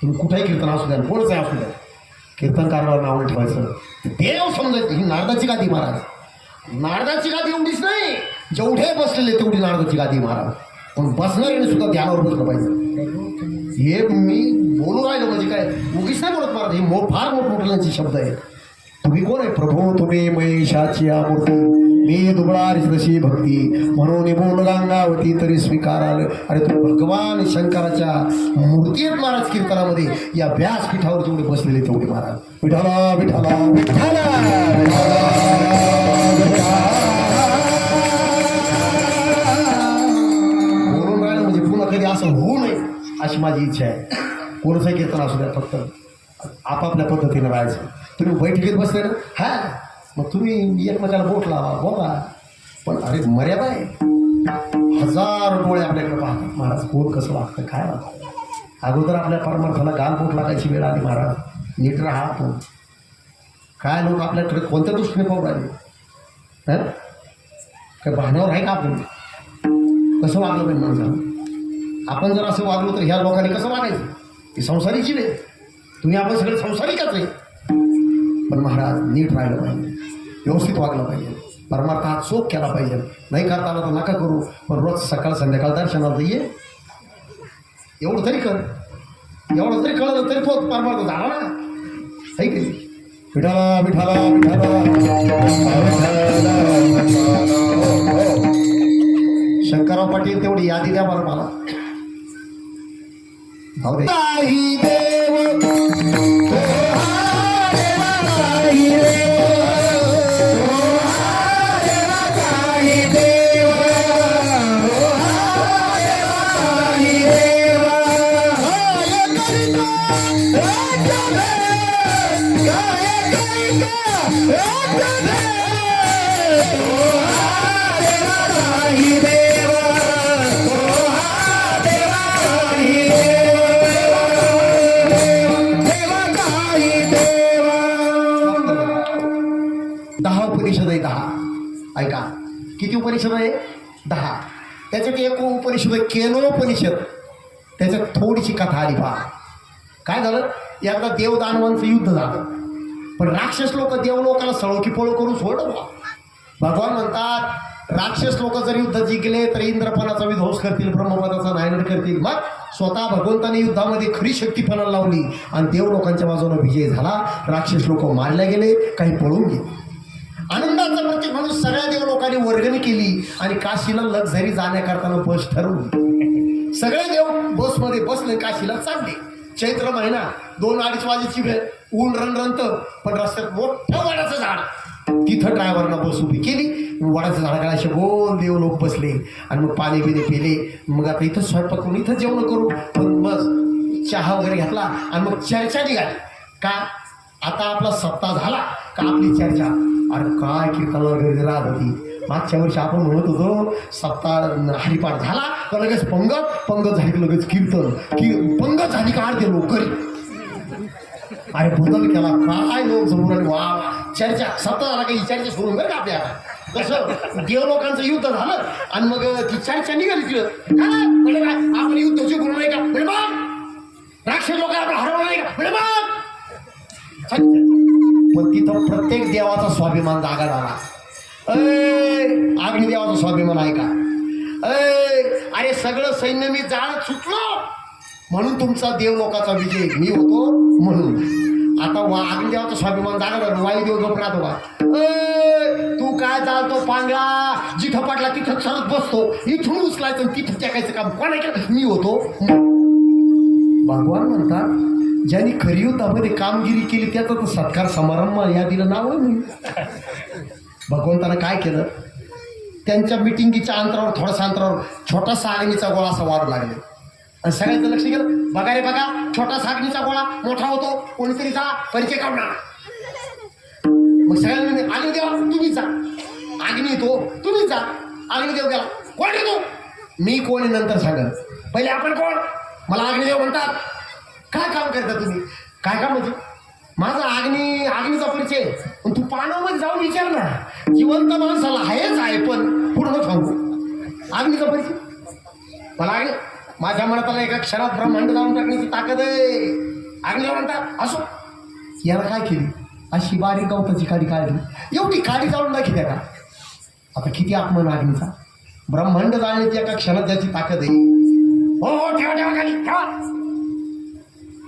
तुम्ही कुठेही कीर्तन असू द्या, कोणच आहे असू द्या, कीर्तनकाराला नाव ठेवायचं. देव समजायचं. ही नारदाची गादी महाराज, नारदाची गादी एवढीच नाही, जेवढे बसलेले तेवढी नारदाची गादी महाराज. पण बसणाऱ्याने सुद्धा ध्यानावर बसलं पाहिजे. हे मी बोलू राहिलो म्हणजे काय उगीच नाही बोलत महाराज, हे फार मोठमोठ्यांचे शब्द आहेत. तुम्ही कोण आहे. प्रभू तुम्ही महेशाची मूर्ती, मी दुबळा तशी भक्ती, म्हणून बोल गंगावती तरी स्वीकाराल. अरे तुम्ही भगवान शंकराच्या मूर्ती आहेत महाराज कीर्तनामध्ये. या व्यासपीठावर जेवढे बसलेले तेवढे महाराज. विठाला विठाला विठाला बोलून राहिलं म्हणजे पुन्हा कधी असं होऊ नये अशी माझी इच्छा आहे. कोणचंही कीर्तन असू द्या, फक्त आपापल्या पद्धतीनं राहायचं. तुम्ही बैठकीत बसले ना, हा मग तुम्ही एकमेकाला बोट लावा, बोला, पण अरे मर्यादा आहे. हजार डोळे आपल्याकडे पाहतात महाराज, कोण कसं वागतं काय वागतं. अगोदर आपल्या परमार्थाला गालबोट लागायची वेळ आली महाराज. नीट राहा आपण. काय लोक आपल्याकडे कोणत्या दृष्टीने पाहू राहिले. काय भावनावर आहे का आपण. कसं वागलं पाहिजे माणसाला. आपण जर असं वागलो तर ह्या लोकांनी कसं वागायचं. ही संसारीची वेळ. तुम्ही आपण सगळे संसारिकच आहे. पण महाराज नीट राहिलं पाहिजे, व्यवस्थित वागलं पाहिजे, परमार्थात चोख केला पाहिजे. नाही करता आला तर नका करू, पण रोज सकाळ संध्याकाळ दर्शनाला ये. एवढं तरी कर. एवढं तरी कळलं तरी तो परमार्थ झाला ना. है की विठाला विठाला विठाला. शंकरराव पाटील तेवढी यादी द्या बरं मला. काही देव ऐका किती उपनिषद आहे. 10. त्याच्यात एक उपनिषद आहे केनोपनिषद. त्याच्यात थोडीशी कथा आली पहा. काय झालं, एकदा देव दानवांचं युद्ध झालं, पण राक्षस लोक देव लोकांना सळोकी पळो करून सोडलं. भगवान म्हणतात राक्षस लोक जर युद्ध जिंकले तर इंद्रपणाचा विध्वंस करतील, ब्रह्मपदाचा नायनाट करतील. मग स्वतः भगवंताने युद्धामध्ये खरी शक्ती पणाला लावली आणि देव लोकांच्या बाजूने विजय झाला. राक्षस लोक मारले गेले, काही पळून गेले. आनंदाचा प्रतीक म्हणून सगळ्या देव लोकांनी वर्गणी केली आणि काशीला लक्झरी जाण्याकरताना बस ठरवली. सगळे देव बसमध्ये बसले, काशीला चालले. चैत्र महिना 2-2:30 वाजेची वेळ, ऊन रणरणत, पण रस्त्यात मोठं वडाचं झाड. तिथं ड्रायव्हरनं बस उभी केली. वडाचं झाडाकडे असे गोल देव लोक बसले आणि मग पाणी बिणी पिले. मग आता इथं स्वयंपाक करून इथं जेवण करू, पण मग चहा वगैरे घेतला आणि मग चर्चा निघाली. का आता आपला सप्ताह झाला का आपली चर्चा. अरे काय कीर्तनाला गर्दी राहत होती. मागच्या वर्षी आपण म्हणत होतो सप्ताह हरिपाठ झाला का लगेच पंगत झाली की लगेच कीर्तन, पंगत झाली का आरती लोक करी. अरे बदल केला काय लोक जमून वा चर्चा सप्ताहाला काही चर्चा सोडून बरं का आपल्या कसं देव लोकांचं युद्ध झालं आणि मग ती चर्चा निघाली तिथं काय म्हणजे काय आपण युद्ध जिंकून नाही का म्हणजे मग राक्षस लोक आपण हरवलं नाही का म्हणजे मग तिथं प्रत्येक देवाचा स्वाभिमान जागा झाला. अग्निदेवाचा स्वाभिमान आहे का? अरे सगळं सैन्य मी जाळत सुटलो म्हणून तुमचा देव लोकाचा विजय मी होतो म्हणून. आता अग्निदेवाचा स्वाभिमान जागा झाला. वायुदेव झोप राहतो का? तू काय चालतो पांगळा जिथं पडला तिथं सरत बसतो इथून उचलायचं तिथं टाकायचं काम कोणा केलं मी होतो. भगवान म्हणतात ज्यांनी खरी युद्धामध्ये कामगिरी केली त्याचा तर सत्कार समारंभ यादीला नाव नाही. भगवंतानं काय केलं त्यांच्या मिटिंगीच्या अंतरावर थोड्याशा अंतरावर छोटासा अग्नीचा गोळा असा वाढू लागले आणि सगळ्यांचं लक्ष गेलं. बघा रे बघा छोटासा अग्नीचा गोळा मोठा होतो कोणीतरी जा परिचय काढणार. मग सगळ्यांनी अग्निदेव तुम्हीच जा अग्नी येतो तुम्हीच जा. अग्निदेव गेला कोण येतो मी कोणी नंतर सांगा पहिले आपण कोण. मला अग्निदेव म्हणतात काय काम करता तुम्ही काय काम म्हणजे माझा अग्नीचा परिचय पण तू पानामध्ये जाऊन विचार ना जिवंत माणसाला आहेच आहे पण पूर्ण सांगू अग्नीचा परिचय मला अग्नी माझ्या मनाला एका क्षणात ब्रह्मांड जाऊन टाकण्याची ताकद आहे. अग्निदेव म्हणतात असो याला काय केली अशी बारीक गवताची काडी काढली एवढी काडी जाऊन दाखवते का. आता किती अपमान अग्नीचा ब्रह्मांड जाण्याची एका क्षणात त्याची ताकद आहे. हो हो ठेवा ठेवा खाली ठेवा.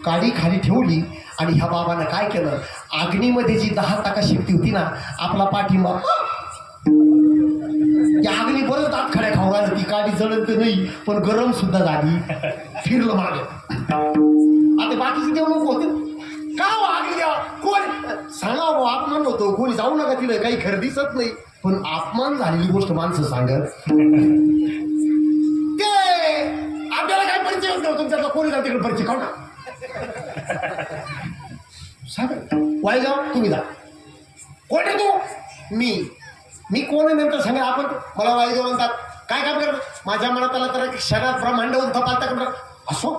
काडी खाली ठेवली आणि ह्या बाबानं काय केलं अग्नीमध्ये जी 10% शक्ती होती ना आपला पाठिंबा त्या अग्नी बरंच दात खड्या खाऊ राहिलं. ती काडी जळत नाही पण गरम सुद्धा झाली फिरलं मागे. आता बाकीचे देव लोक होते का अग्नी द्या कोण सांगा भाऊ अपमान होतो कोणी जाऊ नका तिला काही खरं दिसत नाही पण अपमान झालेली गोष्ट माणसं सांगत ते आपल्याला काय परिचय होत नव्हतं तुमच्यातला कोणी जाऊ तिकडे परिचय खाऊ ना वाईगाव तुम्ही जा कोण आहे तू मी कोण आहे नंतर सांगा आपण. मला वाईगाव म्हणतात काय काम करत माझ्या मनात आला तर शहरात ब्रह्मांड उंथ पालता करणार असो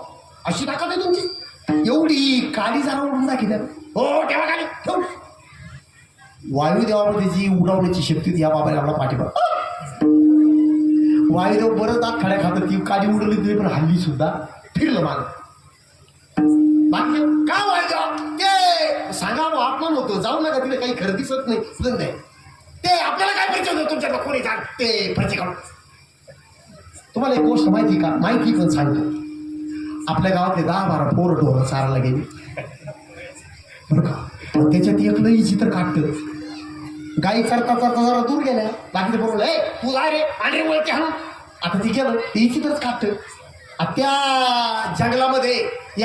अशी ताकद आहे तुमची एवढी काळी जरा उडून दाखी हो ठेवा खाली ठेव. वायुदेवामध्ये जी उडवण्याची शक्ती होती या बाबाने आपला पाठिंबा. वायुदेव बरं दात खड्या खातात ती काळी उडवली तरी पण हल्ली सुद्धा फिरलं माग. बाकी का वाईगाव ते सांगा अपमान होतो जाऊ नका तिथे काही खरं दिसत नाही ते आपल्याला काय परिचय होतं तुमच्याकडे कोणी जात ते परिचय काढून. तुम्हाला एक गोष्ट माहिती का माहिती पण सांगतो आपल्या गावातले 10-12 पोरं ढोरं चारायला गेली बरं का पण त्याच्यात एक लई चित्र काढतं. गाई चरता चरता जरा दूर गेल्या बाकीचे बरोबर तू जा रे आणि वळते हा आता ती गेलं ते चित्रच काढतं. त्या जंगलामध्ये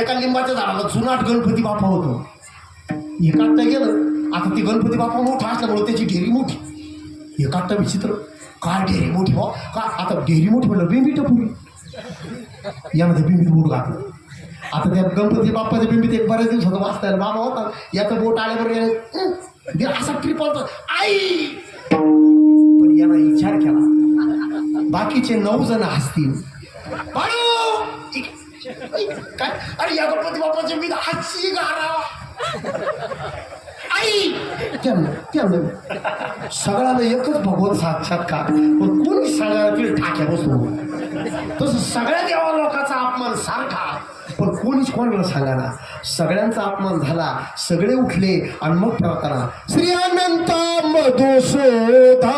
एका लिंबाच्या झाडाला जुनाट गणपती बाप्पा होतो हे काढता गेलं. आता ती गणपती बाप्पा मोठा असल्यामुळे त्याची ढेरी मोठी हे काढता विचित्र काय ढेरी मोठी बा का आता ढेरी मोठी म्हणलं बिंबी टपुरी यामध्ये बिंबीत बोट घातलं. आता त्या गणपती बाप्पाच्या बिंबीत एक बऱ्याच दिवसाचा वाचता बाबा होता याचं बोट आल्याबरोबर असा ट्रिपल आई पण याला विचार केला बाकीचे 9 जण हसतील काय अरे या गणपती बाप्पाचे मी हातची गारा आई त्यानं सगळ्याला एकच भगवत साक्षात्कार पण कोणी सगळ्याला तिथे ठाक्या बसू तसं सगळ्या देवा लोकांचा अपमान सारखा पण कोणीच कोणाला सांगाना. सगळ्यांचा अपमान झाला सगळे उठले आणि मग प्रवताना श्री अनंत मधुसूदना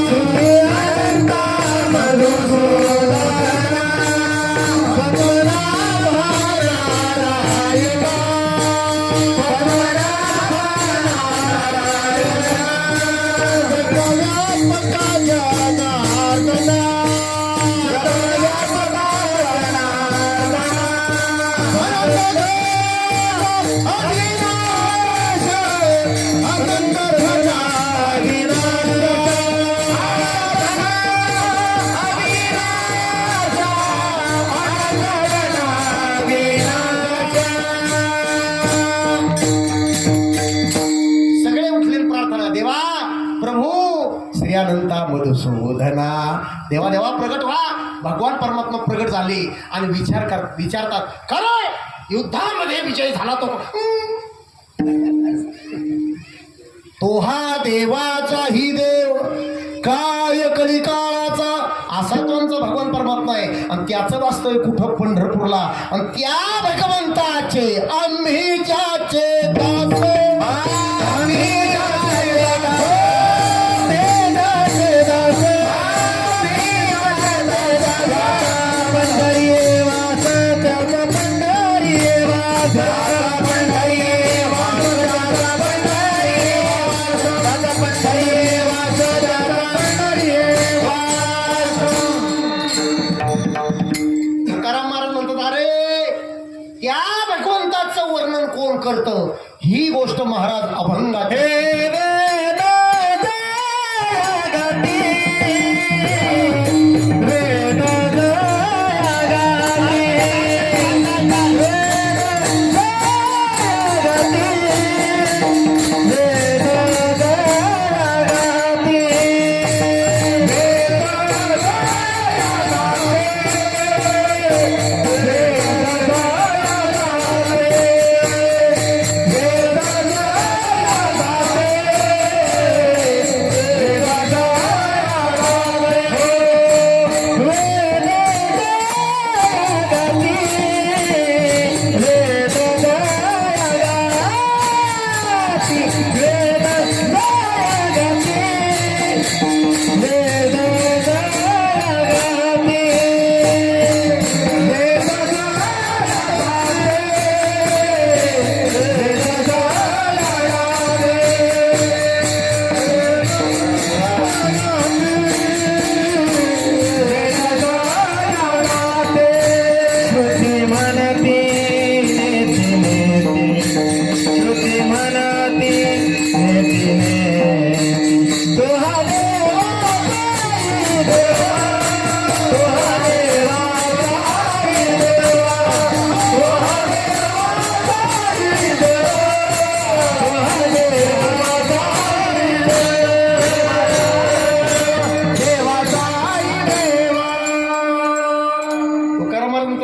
श्री अनंत मधुसूदना अनंता मधुसूदना देवा देवा प्रगट व्हा. भगवान परमात्मा प्रगट झाले आणि विचारतात खरं युद्धामध्ये विजय झाला तो तो हा देवाचाही देव काय कलिकाळाचा असा तो आमचा भगवान परमात्मा आहे आणि त्याचं वास्तव्य कुठं पंढरपूरला आणि त्या भगवंताचे आम्ही ज्याचे दास आम्ही ज्याचे दास, आम्ही ज्याचे दास, पंढरी वास त्याचा पंढरी वास, पंढरी वास त्याचा पंढरी वास, त्याचा पंढरी वास त्याचा पंढरी वास. तुकाराम महाराज म्हणतात अरे त्या भगवंताचं वर्णन कोण करतं ही गोष्ट महाराज अभंगात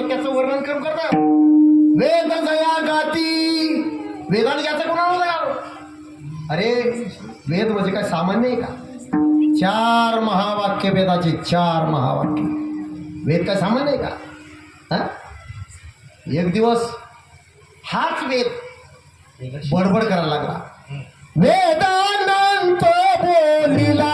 त्याचं वर्णन करू करता वेद गया गाती वेदाने याचं कोणाला गाव अरे वेद म्हणजे काय सामान्य आहे का 4 महावाक्य वेदाचे 4 महावाक्य वेद काय सामान्य आहे का हा एक दिवस हाच वेद बडबड करायला लागला वेदानंत बोलिला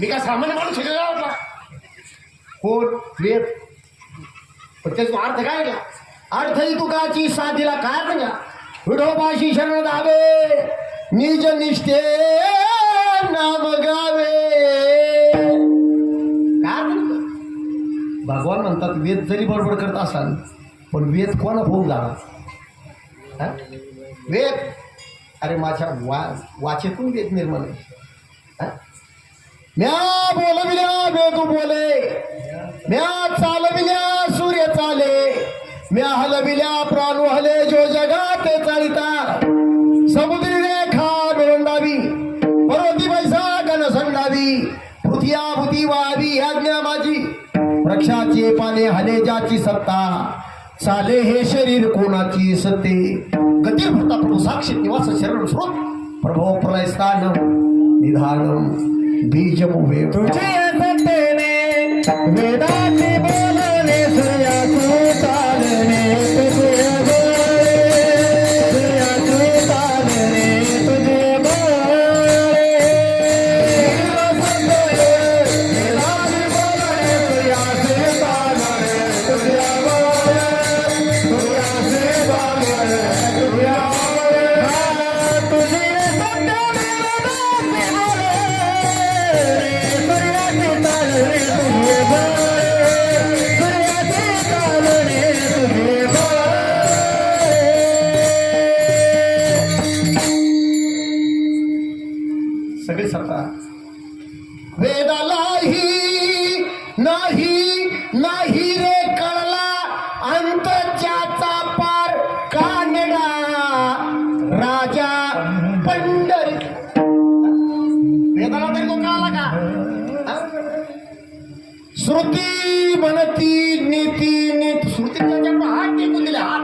मी काय सामान्य माणूस शिकला होता कोण वेद पण त्याचा अर्थ काय का अर्थही तुकाची साधीला काय म्हणजे विठोबाशी शरण धावे निज निष्ठे नाम गावे काय भगवान म्हणतात वेद जरी बडबड करत असाल पण वेद कोणा होऊन झाला वेद अरे माझ्या वाचेतून वेद निर्माण आहे म्या बोलविल्या वेद बोले म्या चालविल्या सूर्य चाले म्या हलविल्या प्राणू हले जो जगात चालिता समुद्री रेखा मिळवणावी पर्वती पैसा गण संडावी पृथ्या भूती व्हावी आज्ञा माझी वृक्षाचे पाने हले ज्याची सत्ता चाले हे शरीर कोणाची सत्ते गती भरता प्रभू साक्षी निवास शरण स्रोत प्रभो प्रलय स्थान निधानम बीज मुवे तुझे सत्तेने वेदाचे बोलणे सूर्यातू चालणे तुझे बोले सूर्यातू चालणे तुझे बोले वेदाचे बोलणे सूर्याचे चालणे तुझे बोले वेदालाही नाही नाही रे कळला अंत ज्याचा पार कानडा राजा पंढरी. वेदाला तरी तो कळाला का? हा? श्रुती म्हणती नीती नीत श्रुती त्याच्याकडे हात टेकून दिले हात.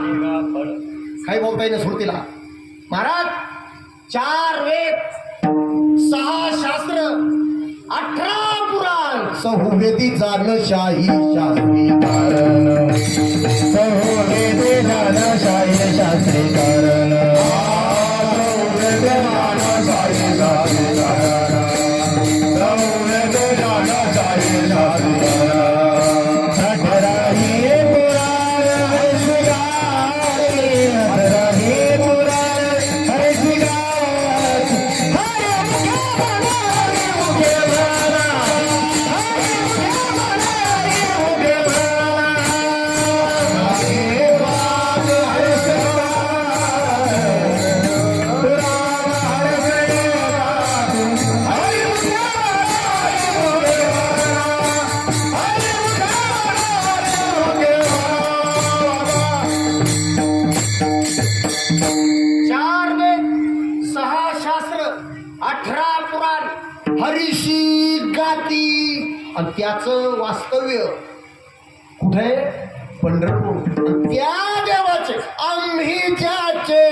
काही बोलता येईल श्रुतीला. महाराज 4 वेद 6 शास्त्र 18 पुराण सहुवेदी जानशाही शास्त्री कारण सहुवेदी जानशाही शास्त्री कारण हरीशी गाती आणि त्याचं वास्तव्य कुठे? पंढरपूर. आणि त्या देवाचे आम्ही ज्याचे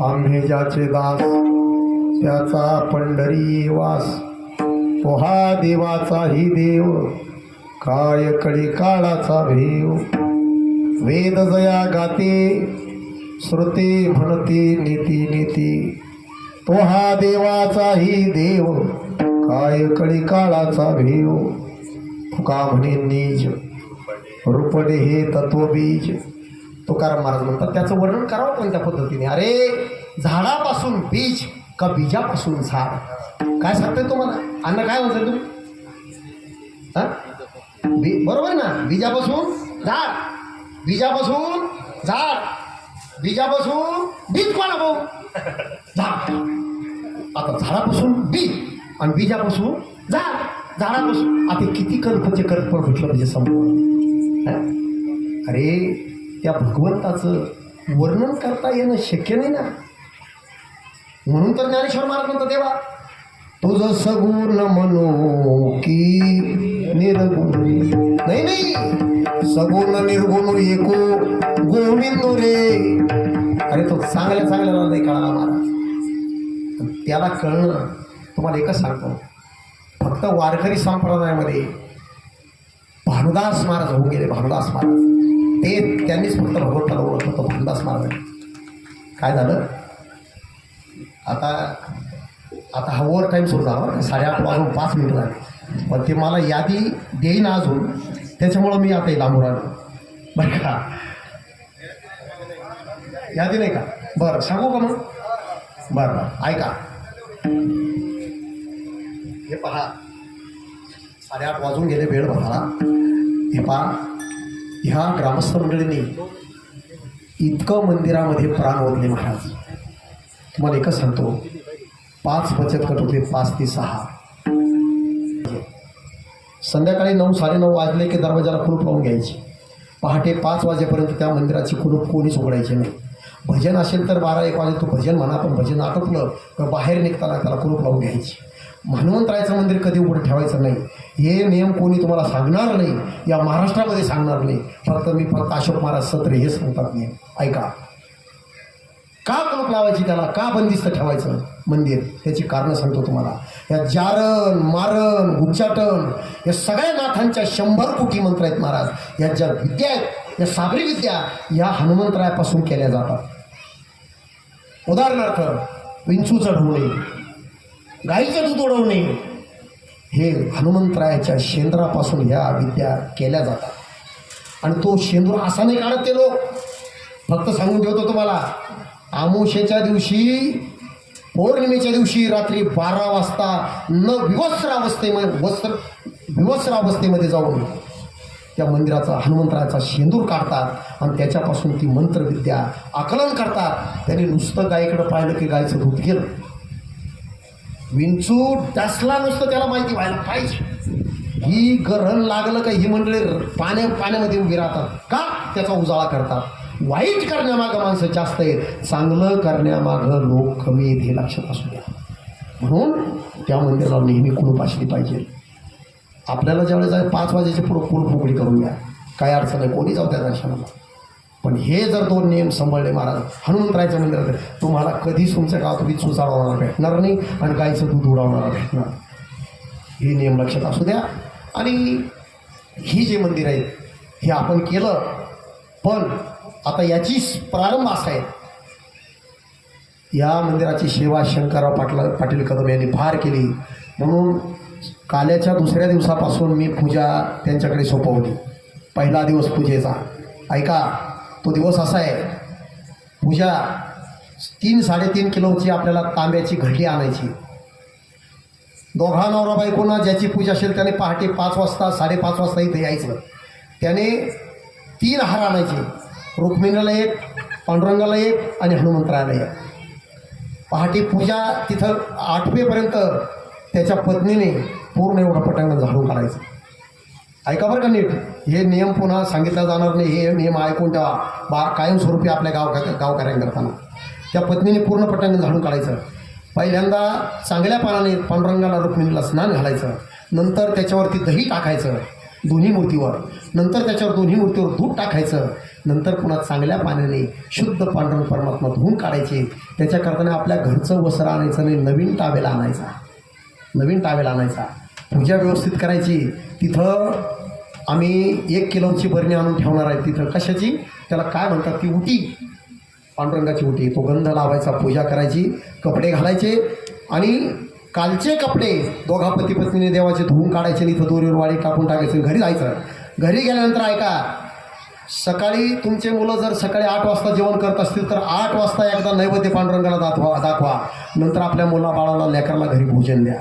आम्ही ज्याचे दास त्याचा पंढरी वास. पोहा देवाचाही देव काय कळी काळाचा भेव. वेद जया गाते श्रुती म्हणती नीती नीती. पोहा देवाचाही देव काय कळी काळाचा भेव. तुका म्हणे नीज रूपडे हे तत्वबीज. तुकाराम महाराज म्हणतात त्याचं वर्णन करावं कोणत्या पद्धतीने. अरे झाडापासून बीज का बीजापासून झाड. काय सांगतोय तुम्हाला? अन्न काय म्हणताय तुम्ही? हा बरोबर ना. बीजापासून झाड बीजापासून झाड बीजापासून बीज कोणा भाऊ झाड. आता झाडापासून बीज आणि बीजापासून झाड झाडापासून आता किती कल्पचे कल्पन म्हटलं म्हणजे संपूर्ण. अरे त्या भगवंताचं वर्णन करता येणं शक्य नाही ना. म्हणून तर ज्ञानेश्वर महाराज म्हणतात देवा तुझं सगुण म्हणू की निर्गुण. नाही नाही सगुण निर्गुण एको गोविंद रे. अरे तो चांगल्या नाही कळाला महाराज. त्याला कळणं तुम्हाला एकच सांगतो. फक्त वारकरी संप्रदायामध्ये भानुदास महाराज होऊन गेले. भानुदास महाराज ते त्यांनीच फक्त भगवंताला ओळखत होतं. काय झालं आता आता हा ओव्हर टाईम सुरू झाला 8:30 वाजून 5 मिनिटं झाली, पण ते मला यादी देईना अजून, त्याच्यामुळं मी आता लांबून आलो बरं का. यादी नाही का? बरं सांगू का मग? बरं बरं ऐका, हे पहा 8:30 वाजून गेले, वेळ बघा. हे पहा, ह्या ग्रामस्थ मंडळींनी इतकं मंदिरामध्ये प्राण ओतले महाराज. तुम्हाला एकच सांगतो, 5 बचत गट होते, 5 ते 6. संध्याकाळी 9 साडेनऊ वाजले की दरवाजाला कुलूप लावून घ्यायची. पहाटे 5 वाजेपर्यंत त्या मंदिराची कुलूप कोणीच उघडायचे नाही. भजन असेल तर 12-1 वाजे तो भजन म्हणा, पण भजन आटोपलं तर बाहेर निघताना त्याला कुलूप लावून घ्यायची. हनुमंतरायचं मंदिर कधी उघडं ठेवायचं नाही. हे नियम कोणी तुम्हाला सांगणार नाही, या महाराष्ट्रामध्ये सांगणार नाही. फक्त अशोक महाराज सत्रे हे सांगतात नियम. ऐका, का कुलूप लावायची त्याला, का बंदिस्त ठेवायचं मंदिर, त्याची कारणं सांगतो तुम्हाला. या जारण मारण उच्चाटन या सगळ्या नाथांच्या 100 कोटी मंत्र आहेत महाराज. या ज्या विद्या आहेत, या साबरी विद्या या हनुमंतरायापासून केल्या जातात. उदाहरणार्थ विंचू चढवणे, गाईचं दूध उडवणे, हे हनुमंतरायाच्या शेंद्रापासून ह्या विद्या केल्या जातात. आणि तो शेंदूर असा नाही काढत ते लोक. फक्त सांगून ठेवतो तुम्हाला, अमावस्येच्या दिवशी, पौर्णिमेच्या दिवशी रात्री 12 वाजता विवस्त्र अवस्थेमध्ये जाऊन त्या मंदिराचा हनुमंतरायाचा शेंदूर काढतात आणि त्याच्यापासून ती मंत्रविद्या आकलन करतात. त्यांनी नुसतं गायीकडं पाहिलं की गायचं दूध गेलं. विंचू डसला नुसतं त्याला माहिती व्हायला पाहिजे, ही ग्रहण लागलं का ही मंडळी पाण्यामध्ये उभी राहतात. का? त्याचा उजाळा करतात. वाईट करण्यामागं माणसं जास्त आहेत, चांगलं करण्यामागं लोक कमी आहेत, हे लक्षात असू द्या. म्हणून त्या मंदिराला नेहमी कुलूप असली पाहिजे. आपल्याला ज्यावेळेस 5 वाजेच्या पुढं कुलूप उघडी करून द्या, काय अडचण नाही, कोणी जाऊ त्या दर्शनाला. पण हे जर 2 नियम सांभाळले महाराज हनुमंतरायच्या मंदिरात, तुम्हाला कधीच तुमच्या गावात विंचू चालवणारा भेटणार नाही आणि गायचं दूध उडवणारा भेटणार. हे नियम लक्षात असू द्या. आणि ही जे मंदिर आहे हे आपण केलं, पण आता याची प्रारंभ असा आहे. या मंदिराची सेवा शंकरराव पाटील कदम यांनी फार केली. म्हणून काल्याच्या 2ऱ्या दिवसापासून मी पूजा त्यांच्याकडे सोपवली. पहिला दिवस पूजेचा, ऐका, तो दिवस असा आहे, पूजा 3-3.5 किलोची आपल्याला तांब्याची घडी आणायची. दोघा नवरा बायकोना ज्याची पूजा असेल त्याने पहाटे 5 वाजता 5:30 वाजता इथे यायचं. त्याने 3 हार आणायचे, रुक्मिणीला 1, पांडुरंगाला 1 आणि हनुमंतरायाला 1. पहाटे पूजा तिथं आठवेपर्यंत त्याच्या पत्नीने पूर्ण एवढं पटांगण झाडून काढायचं. ऐका बरं का नीट, हे नियम पुन्हा सांगितला जाणार नाही. हे नियम ऐकून ठेवा कायमस्वरूपी आपल्या गावकऱ्यांना करताना. त्या पत्नीने पूर्ण पटांगण झाडून काढायचं. पहिल्यांदा चांगल्या पानाने पांडुरंगाला रुक्मिणीला स्नान घालायचं. नंतर त्याच्यावरती दही टाकायचं दोन्ही मूर्तीवर. नंतर त्याच्यावर दोन्ही मूर्तीवर दूध टाकायचं. नंतर पुन्हा चांगल्या पाण्याने शुद्ध पांडुरंग परमात्मा धुवून काढायचे. त्याच्या करताना आपल्या घरचं वस्त्र आणायचं नाही, नवीन टावेल आणायचा. पूजा व्यवस्थित करायची. तिथं आम्ही 1 किलोची बरणी आणून ठेवणार आहे. तिथं कशाची, त्याला काय म्हणतात, ती उटी, पांडुरंगाची उटी. तो गंध लावायचा, पूजा करायची, कपडे घालायचे आणि कालचे कपडे दोघा पती पत्नीने देवाचे धुवून काढायचे. इथं दोरीवर वाळी टाकून टाकायचं, घरी जायचं. घरी गेल्यानंतर ऐका, सकाळी तुमचे मुलं जर सकाळी 8 वाजता जेवण करत असतील तर 8 वाजता एकदा नैवेद्य पांडुरंगाला दाखवा. नंतर आपल्या मुला बाळाला लेकराला घरी भोजन द्या.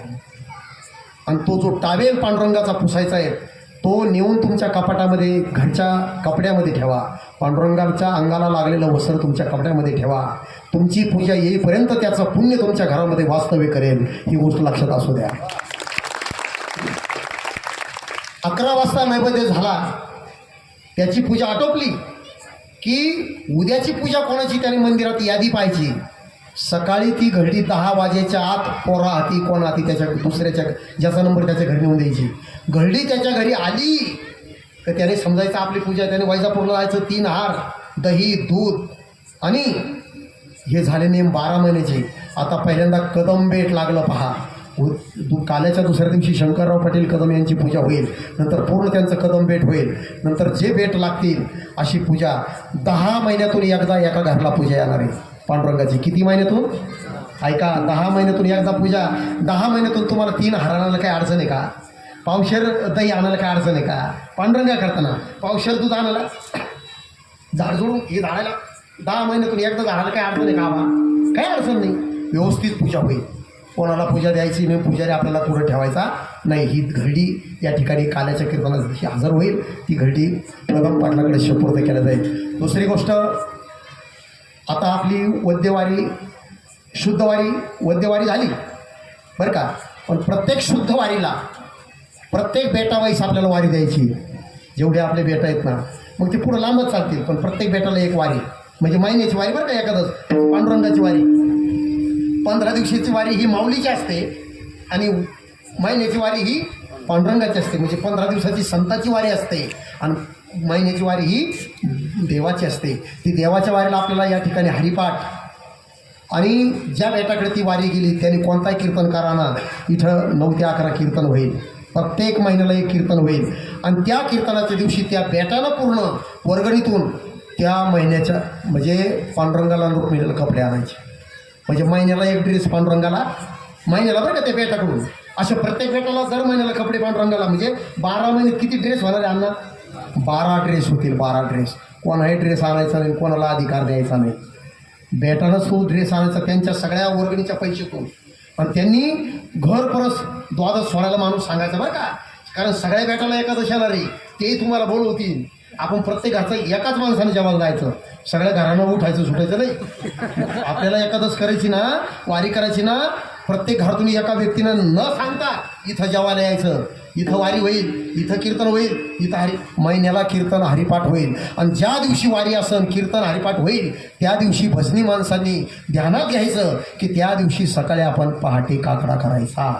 आणि तो जो टावेल पांडुरंगाचा पुसायचा आहे तो नेऊन तुमच्या कपाटामध्ये, घरच्या कपड्यामध्ये ठेवा. पांडुरंगाच्या अंगाला लागलेलं वस्त्र तुमच्या कपड्यामध्ये ठेवा. तुमची पूजा येईपर्यंत त्याचं पुण्य तुमच्या घरामध्ये वास्तव्य करेल, ही गोष्ट लक्षात असू द्या. 11 वाजता नैवेद्य झाला, त्याची पूजा आटोपली की उद्याची पूजा कोणाची त्याने मंदिरात यादी पाहायची. सकाळी ती घडी 10 वाजेच्या आत पोरा हाती कोण हाती त्याच्या दुसऱ्याच्या ज्याचा नंबर त्याच्या घरी नेऊन द्यायची. घडी त्याच्या घरी आली तर त्याने समजायचं आपली पूजा. त्याने वैजापूरला जायचं, 3 हार, दही, दूध. आणि हे झाले नेम 12 महिन्याचे. आता पहिल्यांदा कदम बेट लागलं पहा. काल्याच्या दुसऱ्या दिवशी शंकरराव पाटील कदम यांची पूजा होईल. नंतर पूर्ण त्यांचं कदम बेट होईल. नंतर जे बेट लागतील अशी पूजा 10 महिन्यातून एकदा एका घराला पूजा येणार आहे पांडुरंगाची. किती महिन्यातून? ऐका, 10 महिन्यातून एकदा पूजा. 10 महिन्यातून तुम्हाला 3 हार आणायला काही अडचण आहे का? पावशेर दही आणायला काय अडचण आहे का? पांडुरंगा करताना पावशेर दूध आणायला, झाड जोडून हे झाडायला 10 महिन्यातून एकदा झाडायला काय अडचण आहे का? काही अडचण नाही. व्यवस्थित पूजा होईल. कोणाला पूजा द्यायची नाही, पुजारी आपल्याला पुढे ठेवायचा नाही. ही घरडी या ठिकाणी काल्याच्या कीर्तनाला जशी हजर होईल ती घरडी कदम पाटलाकडे सुपूर्द केल्या जाईल. दुसरी गोष्ट, आता आपली वद्यवारी, शुद्धवारी, वद्यवारी झाली बरं का. पण प्रत्येक शुद्ध वारीला प्रत्येक बेटावाईस आपल्याला वारी द्यायची. जेवढे आपले बेट आहेत ना, मग ते पुढं लांबच चालतील, पण प्रत्येक बेटाला एक वारी, म्हणजे महिन्याची वारी बरं का. एखादंच पांडुरंगाची वारी, 15 दिवसाची वारी ही माऊलीची असते आणि महिन्याची वारी ही पांडुरंगाची असते. म्हणजे 15 दिवसाची संताची वारी असते आणि महिन्याची वारी ही देवाची असते. ती देवाच्या वारीला आपल्याला या ठिकाणी हरिपाठ, आणि ज्या बेटाकडे ती वारी गेली त्यांनी कोणताही कीर्तन करा ना, इथं 9 ते 11 कीर्तन होईल. प्रत्येक महिन्याला एक कीर्तन होईल. आणि त्या कीर्तनाच्या दिवशी त्या बेटानं पूर्ण वर्गणीतून त्या महिन्याच्या, म्हणजे पांडुरंगाला रुक्मिणीला कपडे आणायचे. म्हणजे महिन्याला एक ड्रेस पांडुरंगाला, महिन्याला बरं का त्या बेटाकडून. अशा प्रत्येक बेटाला दर महिन्याला कपडे पांडुरंगाला. म्हणजे 12 महिन्यात किती ड्रेस होणार आहे अण्णा? 12 ड्रेस होतील. 12 ड्रेस. कोणाही ड्रेस आणायचा नाही, कोणाला अधिकार द्यायचा नाही. बेटानंच तो ड्रेस आणायचा त्यांच्या सगळ्या वर्गणीच्या पैशातून. आणि त्यांनी घर परस द्वादश सोडायला माणूस सांगायचा बरं का. कारण सगळ्या बेटाला एकादश येणार आहे, ते तुम्हाला बोलवतील. आपण प्रत्येक घरचं एकाच माणसाने जेवायला जायचं, सगळ्या घरानं उठायचं सुटायचं नाही. आपल्याला एकादश करायची ना, वारी करायची ना, प्रत्येक घरातून एका व्यक्तीनं न सांगता इथं जेवायला यायचं. इथं वारी होईल, इथं कीर्तन होईल, इथं महिन्याला कीर्तन हरिपाठ होईल. आणि ज्या दिवशी वारी असन, कीर्तन हरिपाठ होईल, त्या दिवशी भजनी माणसांनी ध्यानात घ्यायचं की त्या दिवशी सकाळी आपण पहाटे काकडा करायचा.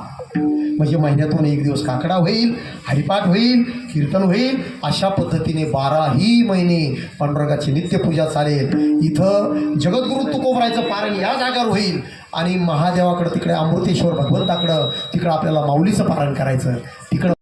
म्हणजे महिन्यातून एक दिवस काकडा होईल, हरिपाठ होईल, कीर्तन होईल. अशा पद्धतीने 12ही महिने पांडुरंगाची नित्यपूजा चालेल. इथं जगद्गुरु तुकोबरायचं पारण या जागेवर होईल. आणि महादेवाकडं तिकडे अमृतेश्वर भगवंताकडं तिकडं आपल्याला माऊलीचं पारण करायचं. तिकडं